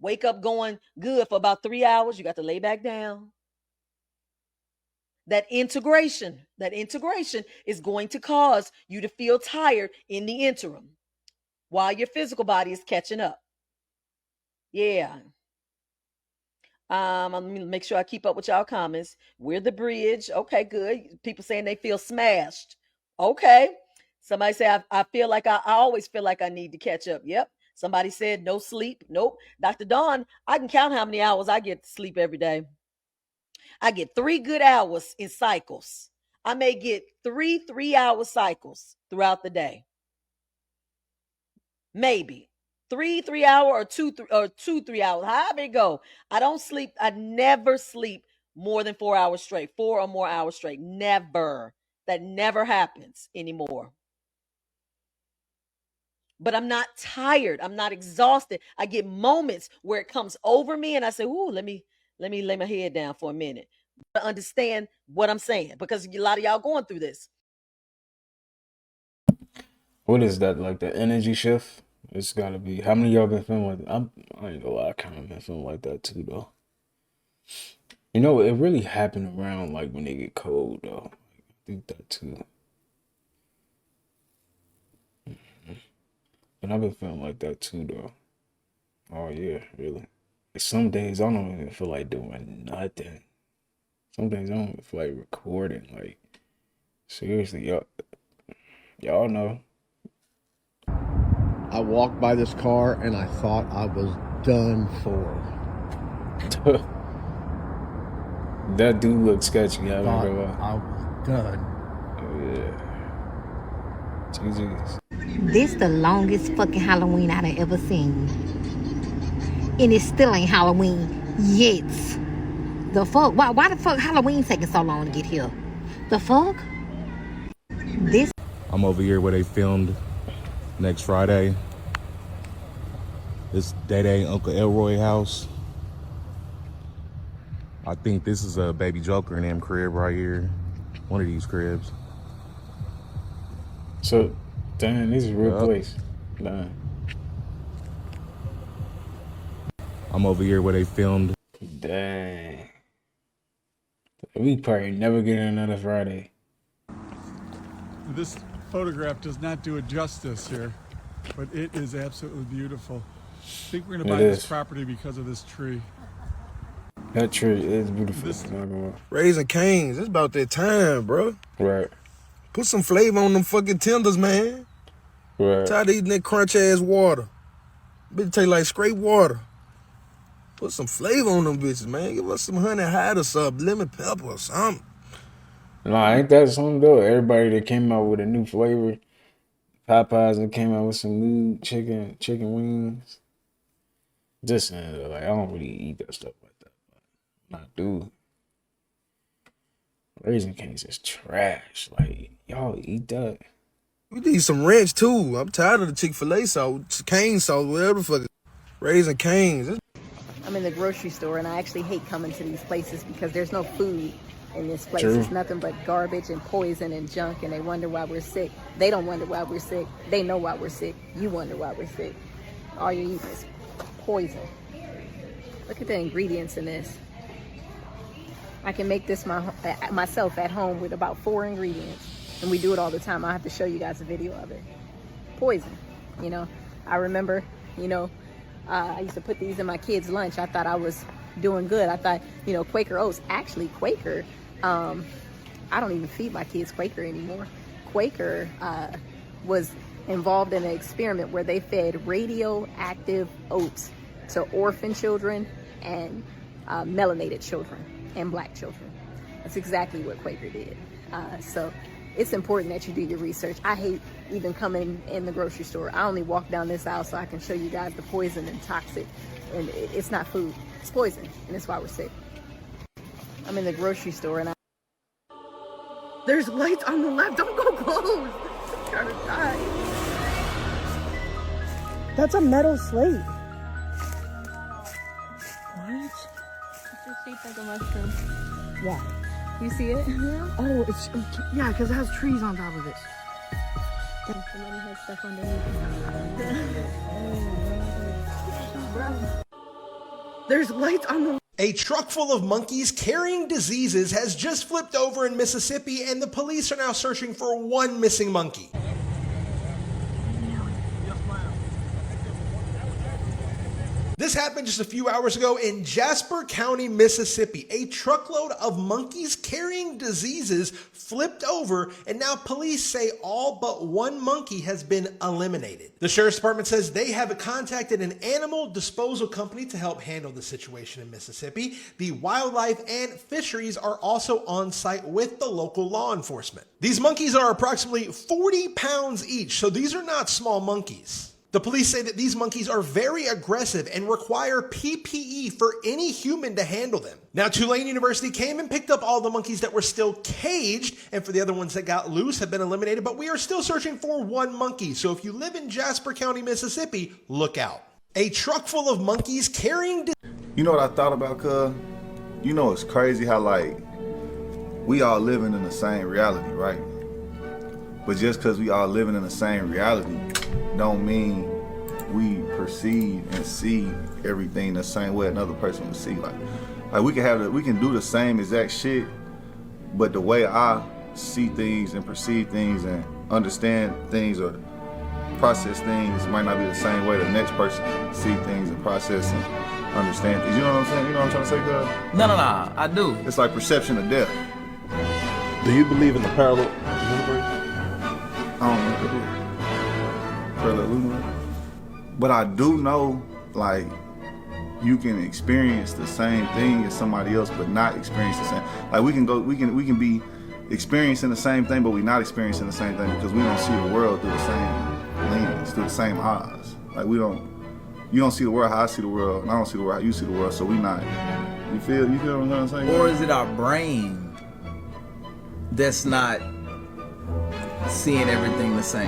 Wake up going good for about 3 hours. You got to lay back down. That integration is going to cause you to feel tired in the interim while your physical body is catching up. Yeah. Let me make sure I keep up with y'all comments. We're the bridge. Okay, good. People saying they feel smashed. Okay. Somebody say I feel like I always feel like I need to catch up. Yep. Somebody said no sleep. Nope. Dr. Dawn, I can count how many hours I get to sleep every day. I get 3 good hours in cycles. I may get 3 3-hour cycles throughout the day. Maybe. 3 hour or 2 3 hours, however it go. I don't sleep. I never sleep more than 4 hours straight, 4 or more hours straight. Never. That never happens anymore. But I'm not tired. I'm not exhausted. I get moments where it comes over me and I say, ooh, let me lay my head down for a minute. To understand what I'm saying, because a lot of y'all going through this. What is that, like the energy shift? It's gotta be. How many of y'all been feeling like that? I ain't gonna lie, I kind of been feeling like that too, though. You know, it really happened around like when they get cold, though. I think that too. But I've been feeling like that too, though. Oh yeah, really. Some days I don't even feel like doing nothing. Some days I don't even feel like recording. Like, seriously, y'all know. I walked by this car and I thought I was done for. That dude looked sketchy. I thought don't know. I was done. Oh yeah. Jesus. This the longest fucking Halloween I done ever seen. And it still ain't Halloween yet. The fuck? Why the fuck Halloween taking so long to get here? The fuck? This. I'm over here where they filmed next Friday. This Day Uncle Elroy house. I think this is a Baby Joker in them crib right here. One of these cribs. So, damn, this is a real place. Nah. I'm over here where they filmed. Dang. We probably never get another Friday. This photograph does not do it justice here, but it is absolutely beautiful. I think we're going to buy this property because of this tree. That tree is beautiful. Raising Cane's, it's about that time, bro. Right. Put some flavor on them fucking tenders, man. Right. Tired of eating that crunch ass water. Bitch taste like scraped water. Put some flavor on them bitches, man. Give us some honey hide or something, lemon pepper or something. Nah, ain't that something though? Everybody that came out with a new flavor, Popeyes that came out with some new chicken wings. Just saying, though, like I don't really eat that stuff like that. But I do. Raising Cane's is trash. Like y'all eat that. We need some ranch too. I'm tired of the Chick-fil-A sauce, Cane sauce, whatever the fuck. Raising Cane's. I'm in the grocery store and I actually hate coming to these places because there's no food in this place. True. It's nothing but garbage and poison and junk, and they wonder why we're sick. They don't wonder why we're sick. They know why we're sick. You wonder why we're sick. All you eat is poison. Look at the ingredients in this. I can make this myself at home with about 4 ingredients, and we do it all the time. I have to show you guys a video of it. Poison, you know. I remember, you know, I used to put these in my kids' lunch. I thought I was doing good. I thought, you know, Quaker Oats. Actually, Quaker, I don't even feed my kids Quaker anymore. Quaker was involved in an experiment where they fed radioactive oats to orphan children and melanated children and black children. That's exactly what Quaker did. So it's important that you do your research. I hate even coming in the grocery store. I only walk down this aisle so I can show you guys the poison and toxic. And it's not food, it's poison, and that's why we're sick. I'm in the grocery store and there's lights on the left. Don't go close. I'm trying to die. That's a metal slate. What? It's shaped like a mushroom. Yeah. You see it? Oh, it's yeah, because it has trees on top of it. Somebody has stuff underneath. There's lights on the. A truck full of monkeys carrying diseases has just flipped over in Mississippi, and the police are now searching for one missing monkey. This happened just a few hours ago in Jasper County, Mississippi. A truckload of monkeys carrying diseases flipped over, and now police say all but one monkey has been eliminated. The sheriff's department says they have contacted an animal disposal company to help handle the situation in Mississippi. The wildlife and fisheries are also on site with the local law enforcement. These monkeys are approximately 40 pounds each, so these are not small monkeys. The The police say that these monkeys are very aggressive and require PPE for any human to handle them. Now, Tulane University came and picked up all the monkeys that were still caged, and for the other ones that got loose have been eliminated, but we are still searching for one monkey. So if you live in Jasper County, Mississippi, look out. A truck full of monkeys carrying... You know what I thought about, cuz? You know, it's crazy how, like, we all living in the same reality, right? But just because we all living in the same reality don't mean we perceive and see everything the same way another person would see. Like we can do the same exact shit, but the way I see things and perceive things and understand things or process things might not be the same way the next person see things and process and understand things. You know what I'm saying? You know what I'm trying to say, cuz? No, I do. It's like perception of death. Do you believe in the parallel universe? I don't know what it is. Parallel universe. But I do know, like, you can experience the same thing as somebody else, but not experience the same. Like we can be experiencing the same thing, but we're not experiencing the same thing because we don't see the world through the same lens, through the same eyes. Like you don't see the world how I see the world, and I don't see the world how you see the world, so we not. You feel what I'm saying? Or is it our brain that's not seeing everything the same?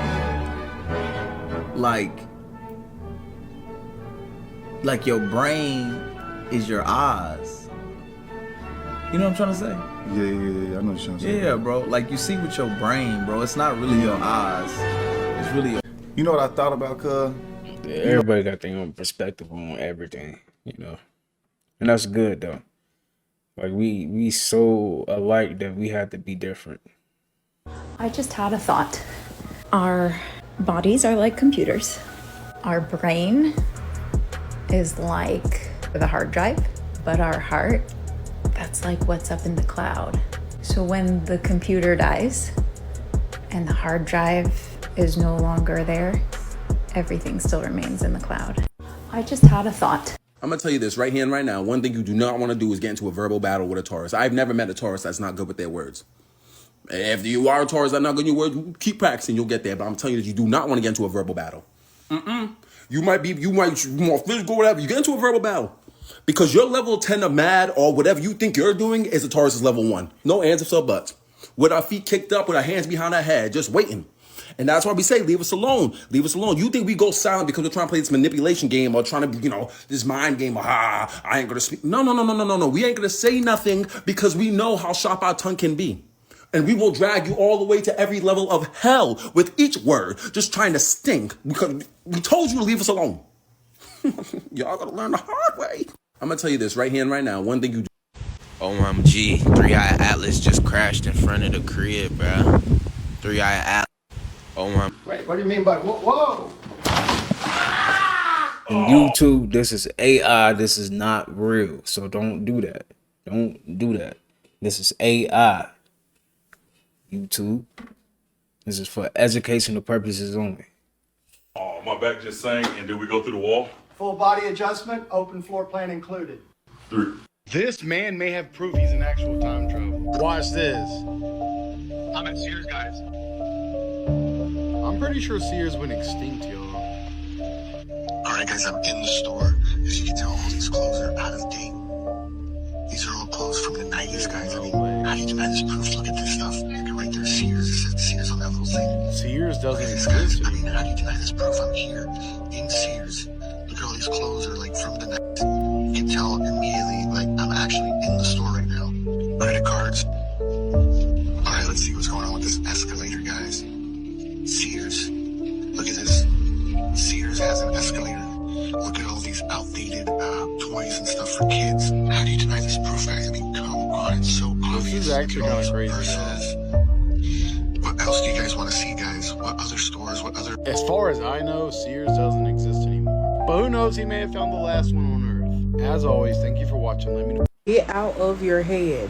Like your brain is your eyes. You know what I'm trying to say? Yeah, I know what you're trying to say. Yeah, bro. Like you see with your brain, bro. It's not really your eyes. It's really. You know what I thought about, cuz? Yeah, everybody got their own perspective on everything, you know, and that's good though. Like we so alike that we have to be different. I just had a thought. Our bodies are like computers. Our brain is like the hard drive, but our heart, that's like what's up in the cloud. So when the computer dies and the hard drive is no longer there, everything still remains in the cloud. I just had a thought. I'm gonna tell you this right here and right now. One thing you do not want to do is get into a verbal battle with a Taurus. I've never met a Taurus that's not good with their words. If you are a Taurus that's not good with your words, keep practicing, you'll get there. But I'm telling you that you do not want to get into a verbal battle. You might be more physical, whatever. You get into a verbal battle because your level 10 of mad or whatever you think you're doing is a Taurus's level 1. No ands, ifs, or buts. With our feet kicked up, with our hands behind our head, just waiting. And that's why we say, leave us alone. Leave us alone. You think we go silent because we're trying to play this manipulation game or trying to, this mind game. I ain't going to speak. No. We ain't going to say nothing because we know how sharp our tongue can be. And we will drag you all the way to every level of hell with each word, just trying to sting. Because we told you to leave us alone. Y'all got to learn the hard way. I'm going to tell you this right here and right now. One thing you do. OMG, 3-Eye Atlas just crashed in front of the crib, bro. 3-Eye Atlas. Oh my. Wait, what do you mean by whoa? On YouTube, this is AI. This is not real. So don't do that. Don't do that. This is AI. YouTube. This is for educational purposes only. Oh, my back just sank. And did we go through the wall? Full body adjustment, open floor plan included. 3. This man may have proof he's an actual time traveler. Watch this. I'm at Sears, guys. I'm pretty sure Sears went extinct, y'all. Alright, guys, I'm in the store. As you can tell, all these clothes are out of date. These are all clothes from the 90s, guys. I mean, how do you deny this proof? Look at this stuff. Look right there, Sears. It says Sears on that little thing. Sears doesn't exist. I mean, how do you deny this proof? I'm here in Sears. Look at all these clothes are like from the 90s. You can tell immediately, like, I'm actually in the store right now. Credit cards. Alright, let's see what's going on with this escalator, guys. Sears. Look at this. Sears has an escalator. Look at all these outdated toys and stuff for kids. How do you deny this proof, guys? I mean, come on, it's so obvious. This is actually kind of crazy. What else do you guys want to see, guys? What other stores? What other... As far as I know, Sears doesn't exist anymore. But who knows, he may have found the last one on Earth. As always, thank you for watching. Let me know. Get out of your head.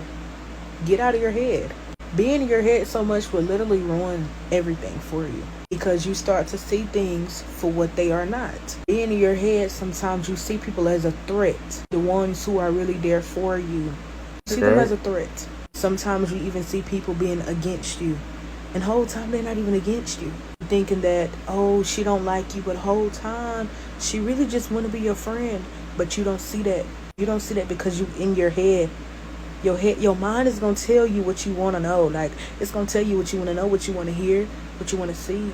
Get out of your head. Being in your head so much will literally ruin everything for you because you start to see things for what they are not. Being in your head, sometimes you see people as a threat. The ones who are really there for you, see them as a threat. Sometimes you even see people being against you, and the whole time they're not even against you. thinking that, oh, she don't like you, but the whole time she really just want to be your friend. But you don't see that. You don't see that because you in your head. Your mind is gonna tell you what you want to know. Like, it's gonna tell you what you want to know, what you want to hear, what you want to see.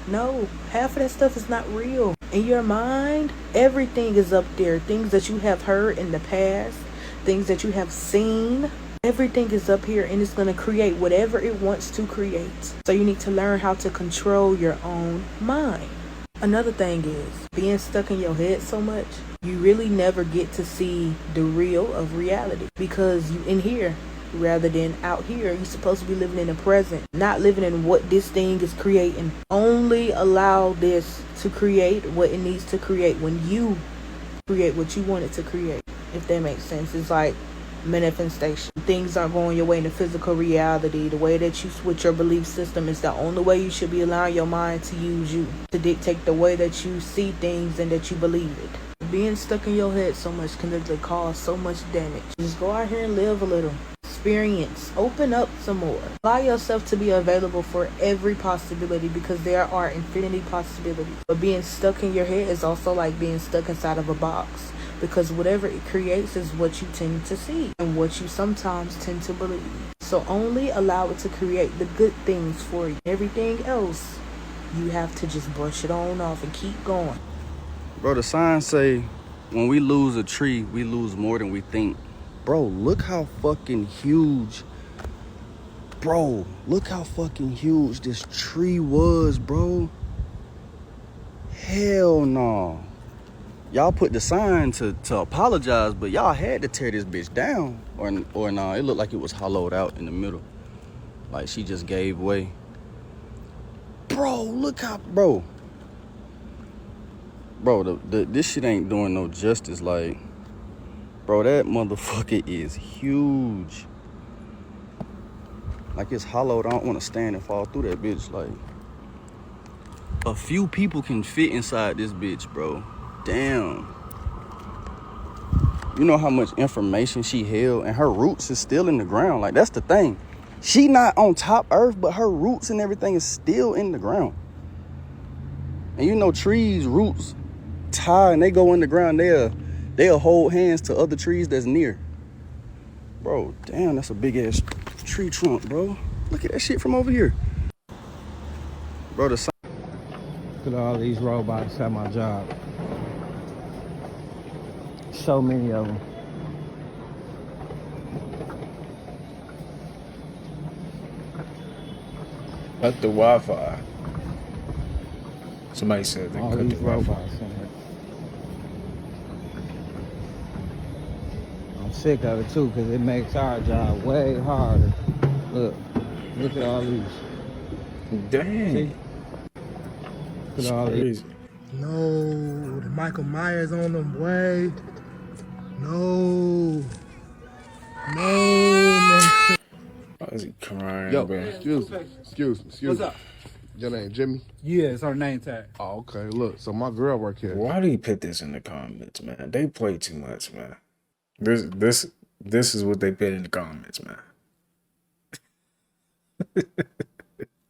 No, half of that stuff is not real. In your mind, everything is up there. Things that you have heard in the past, things that you have seen, everything is up here, and it's going to create whatever it wants to create. So you need to learn how to control your own mind. Another thing is being stuck in your head so much, you really never get to see the real of reality, because you in here rather than out here. You're supposed to be living in the present, not living in what this thing is creating. Only allow this to create what it needs to create when you create what you want it to create, if that makes sense. It's like manifestation. Things aren't going your way in the physical reality. The way that you switch your belief system is the only way you should be allowing your mind to use you, to dictate the way that you see things and that you believe it. Being stuck in your head so much can literally cause so much damage. Just go out here and live a little. Experience. Open up some more. Allow yourself to be available for every possibility, because there are infinity possibilities. But being stuck in your head is also like being stuck inside of a box, because whatever it creates is what you tend to see and what you sometimes tend to believe. So only allow it to create the good things for you. Everything else, you have to just brush it on off and keep going. Bro, the signs say when we lose a tree, we lose more than we think. Bro, look how fucking huge. Bro, look how fucking huge this tree was, bro. Hell no. Y'all put the sign to apologize, but y'all had to tear this bitch down. Or nah, it looked like it was hollowed out in the middle. Like she just gave way. Bro, look how, bro. Bro, this shit ain't doing no justice. Like, bro, that motherfucker is huge. Like, it's hollowed. I don't want to stand and fall through that bitch. Like, a few people can fit inside this bitch, bro. Damn. You know how much information she held, and her roots is still in the ground. Like, that's the thing. She not on top earth, but her roots and everything is still in the ground. And you know, trees' roots tie and they go in the ground. They'll hold hands to other trees that's near. Bro, damn, that's a big ass tree trunk, bro. Look at that shit from over here. Bro, the Look at all these robots at my job. So many of them. Cut the Wi-Fi. Somebody said they all cut these the Wi-Fi. robots in here. I'm sick of it too, because it makes our job way harder. Look at all these. Dang. See? Look at all these. No, the Michael Myers on them way. No, man. Why is he crying, Yo, bro? excuse me. What's up? Your name Jimmy? Yeah, it's our name tag. Oh, okay. Look, so my girl work here. Why do you put this in the comments, man? They play too much, man. This is what they put in the comments, man.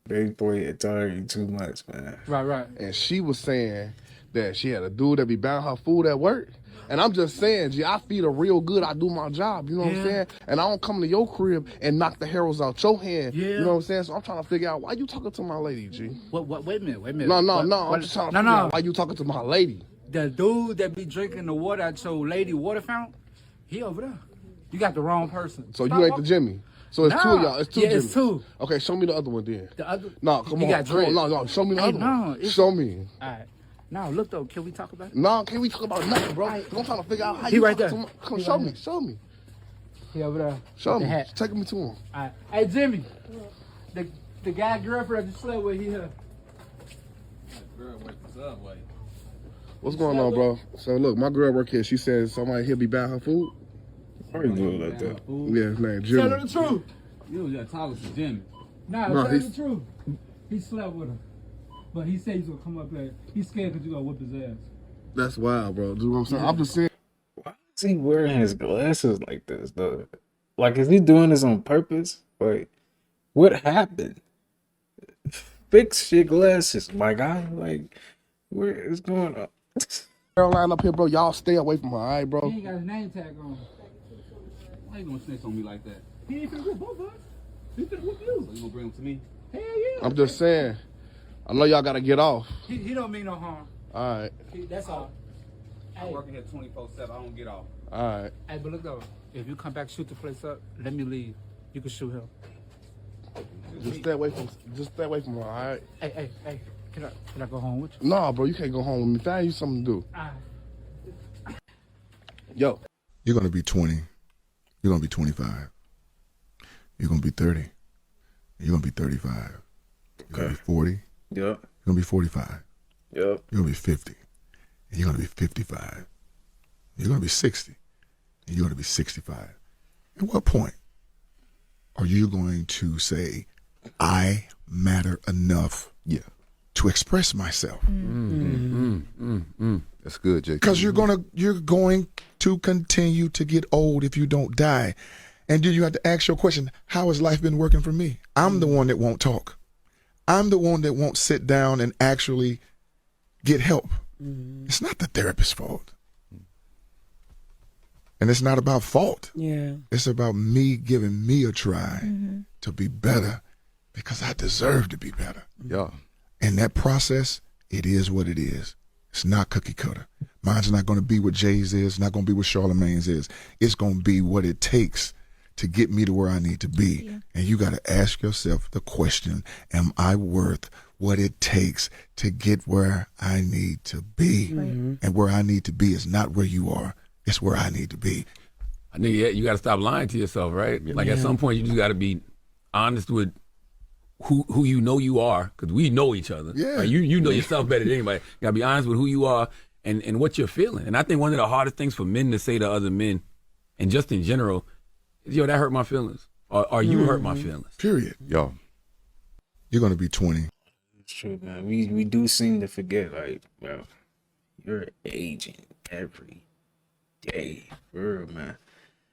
They play entirely too much, man. Right. And she was saying that she had a dude that be buying her food at work. And I'm just saying, G, I feed her real good. I do my job, you know what I'm saying? And I don't come to your crib and knock the arrows out your hand. Yeah. You know what I'm saying? So I'm trying to figure out why you talking to my lady, G. What? Wait a minute. No. I'm just trying to figure out why you talking to my lady. The dude that be drinking the water at your lady water fountain, he over there. You got the wrong person. So you ain't the Jimmy. So it's two of y'all. It's two Yeah, Jimmys. it's two. Okay, show me the other one then. The other. No, come He on. got dread. No. Show me the other one. Show me. All right. Now look though. Can we talk about it? No, can't we talk about nothing, bro? I'm trying to figure out how He you right talking there. to my... Come, He show right me. there. Show me. He over there. Show with the me. hat. Take me to him. All right. Hey Jimmy, the guy girlfriend just slept with here. What's going on, bro? So look, my girl work here. She says somebody here be buying her food. Why are you doing like that? Yeah, his name Jimmy. Tell her the truth. You was talking to Jimmy. Nah, No, tell her he's- the truth. He slept with her, but he said he's gonna come up there. He's scared because you gonna whip his ass. That's wild, bro. Do you know what I'm saying? I'm just saying. Why is he wearing his glasses like this, though? Like, is he doing this on purpose? Like, what happened? fix your glasses, my guy. Like, where is going on? Caroline up here, bro. Y'all stay away from her, all right, bro? He ain't got his name tag on. Why you gonna snitch on me like that? He ain't finna whoop both of us. He finna whoop you. So you gonna bring him to me? Hell yeah. I'm just saying. I know y'all gotta get off. He don't mean no harm. All right. That's all. I'm working here 24/7. I don't get off. All right. Hey, but look though. If you come back, shoot the place up. Let me leave. You can shoot him. Just stay away from her, all right? Hey. Can I go home with you? No, bro, you can't go home with me. Find you something to do. Yo. You're going to be 20. You're going to be 25. You're going to be 30. You're going to be 35. You're going to be 40. Yep. You're going to be 45. Yep. You're going to be 50. And you're going to be 55. You're going to be 60. And you're going to be 65. At what point are you going to say, I matter enough to express myself? That's good, Jake. Because you're going to continue to get old if you don't die. And then you have to ask your question, how has life been working for me? I'm the one that won't talk. I'm the one that won't sit down and actually get help. It's not the therapist's fault. And it's not about fault. Yeah. It's about me giving me a try to be better because I deserve to be better. Yeah. And that process, it is what it is. It's not cookie cutter. Mine's not going to be what Jay's is, not going to be what Charlemagne's is. It's going to be what it takes to get me to where I need to be. Yeah. And you got to ask yourself the question, am I worth what it takes to get where I need to be? Right. And where I need to be is not where you are. It's where I need to be. I think you got to stop lying to yourself, right? Like at some point, you just got to be honest with who you know you are, because we know each other. Yeah. Right? You know yourself better than anybody. You got to be honest with who you are and what you're feeling. And I think one of the hardest things for men to say to other men, and just in general, is, yo, that hurt my feelings. Or you hurt my feelings. Period. Yo. You're going to be 20. It's true, man. We do seem to forget, like, bro, you're aging every day, for real, man.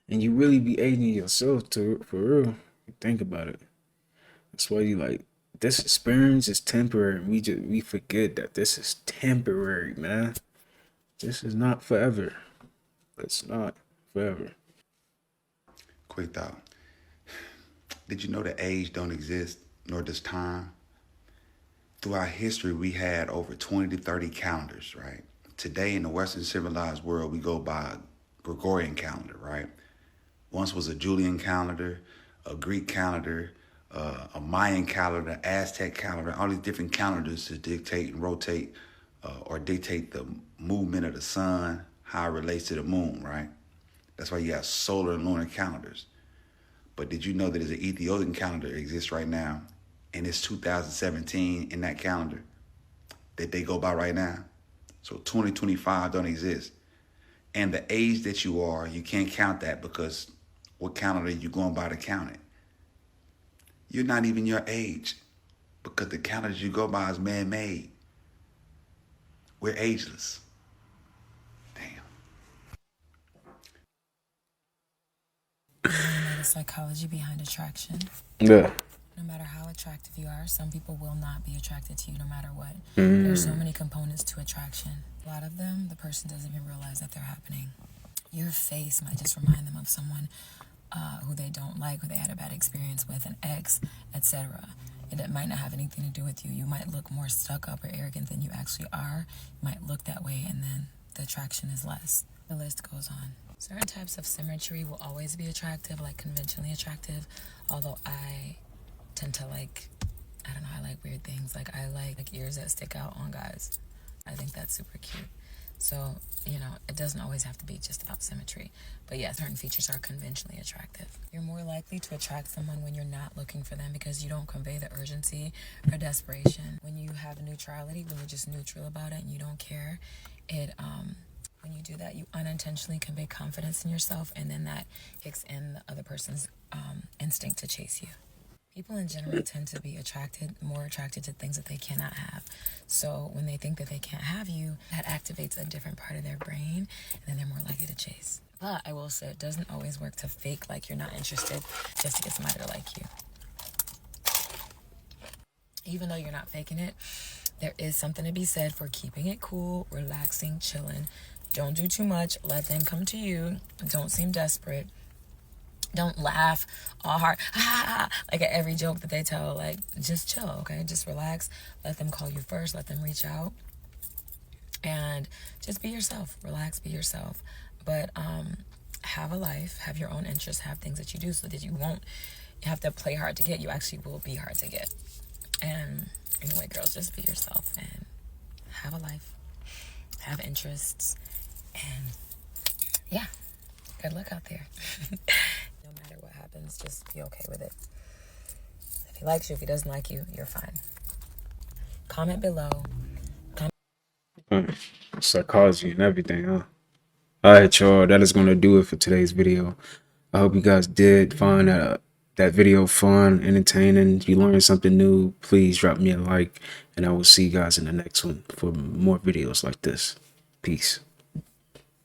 And you really be aging yourself too, for real. Think about it. That's why you like, this experience is temporary. We forget that this is temporary, man. This is not forever. It's not forever. Quick thought. Did you know that age don't exist, nor does time? Throughout history, we had over 20 to 30 calendars, right? Today in the Western civilized world, we go by a Gregorian calendar, right? Once was a Julian calendar, a Greek calendar, a Mayan calendar, Aztec calendar, all these different calendars to dictate and rotate or dictate the movement of the sun, how it relates to the moon, right? That's why you have solar and lunar calendars. But did you know that there's an Ethiopian calendar that exists right now, and it's 2017 in that calendar that they go by right now? So 2025 don't exist. And the age that you are, you can't count that because what calendar are you going by to count it? You're not even your age because the calendar you go by is man-made. We're ageless. The psychology behind attraction. Yeah. No matter how attractive you are, some people will not be attracted to you no matter what. Mm. There's so many components to attraction. A lot of them, the person doesn't even realize that they're happening. Your face might just remind them of someone who they don't like, who they had a bad experience with, an ex, etc. It might not have anything to do with you. You might look more stuck up or arrogant than you actually are. You might look that way, and then the attraction is less. The list goes on. Certain types of symmetry will always be attractive, like conventionally attractive, although I tend to like, I don't know, I like weird things. Like I like ears that stick out on guys. I think that's super cute. So, you know, it doesn't always have to be just about symmetry. But yeah, certain features are conventionally attractive. You're more likely to attract someone when you're not looking for them because you don't convey the urgency or desperation. When you have neutrality, when you're just neutral about it and you don't care, when you do that, you unintentionally convey confidence in yourself, and then that kicks in the other person's instinct to chase you. People in general tend to be more attracted to things that they cannot have. So when they think that they can't have you, that activates a different part of their brain, and then they're more likely to chase. But I will say it doesn't always work to fake like you're not interested just to get somebody to like you. Even though you're not faking it, there is something to be said for keeping it cool, relaxing, chilling. Don't do too much. Let them come to you. Don't seem desperate. Don't laugh all hard, like at every joke that they tell. Like, just chill, okay? Just relax. Let them call you first. Let them reach out. And just be yourself. Relax, be yourself. But have a life, have your own interests, have things that you do so that you won't have to play hard to get. You actually will be hard to get. And anyway, girls, just be yourself and have a life, have interests, and yeah, good luck out there. No matter what happens, just be okay with it. If he likes you, if he doesn't like you, you're fine. Comment below. Psychology and everything, huh? Alright, y'all, that is going to do it for today's video. I hope you guys did find that video fun, entertaining. If you learned something new, please drop me a like, and I will see you guys in the next one for more videos like this. Peace.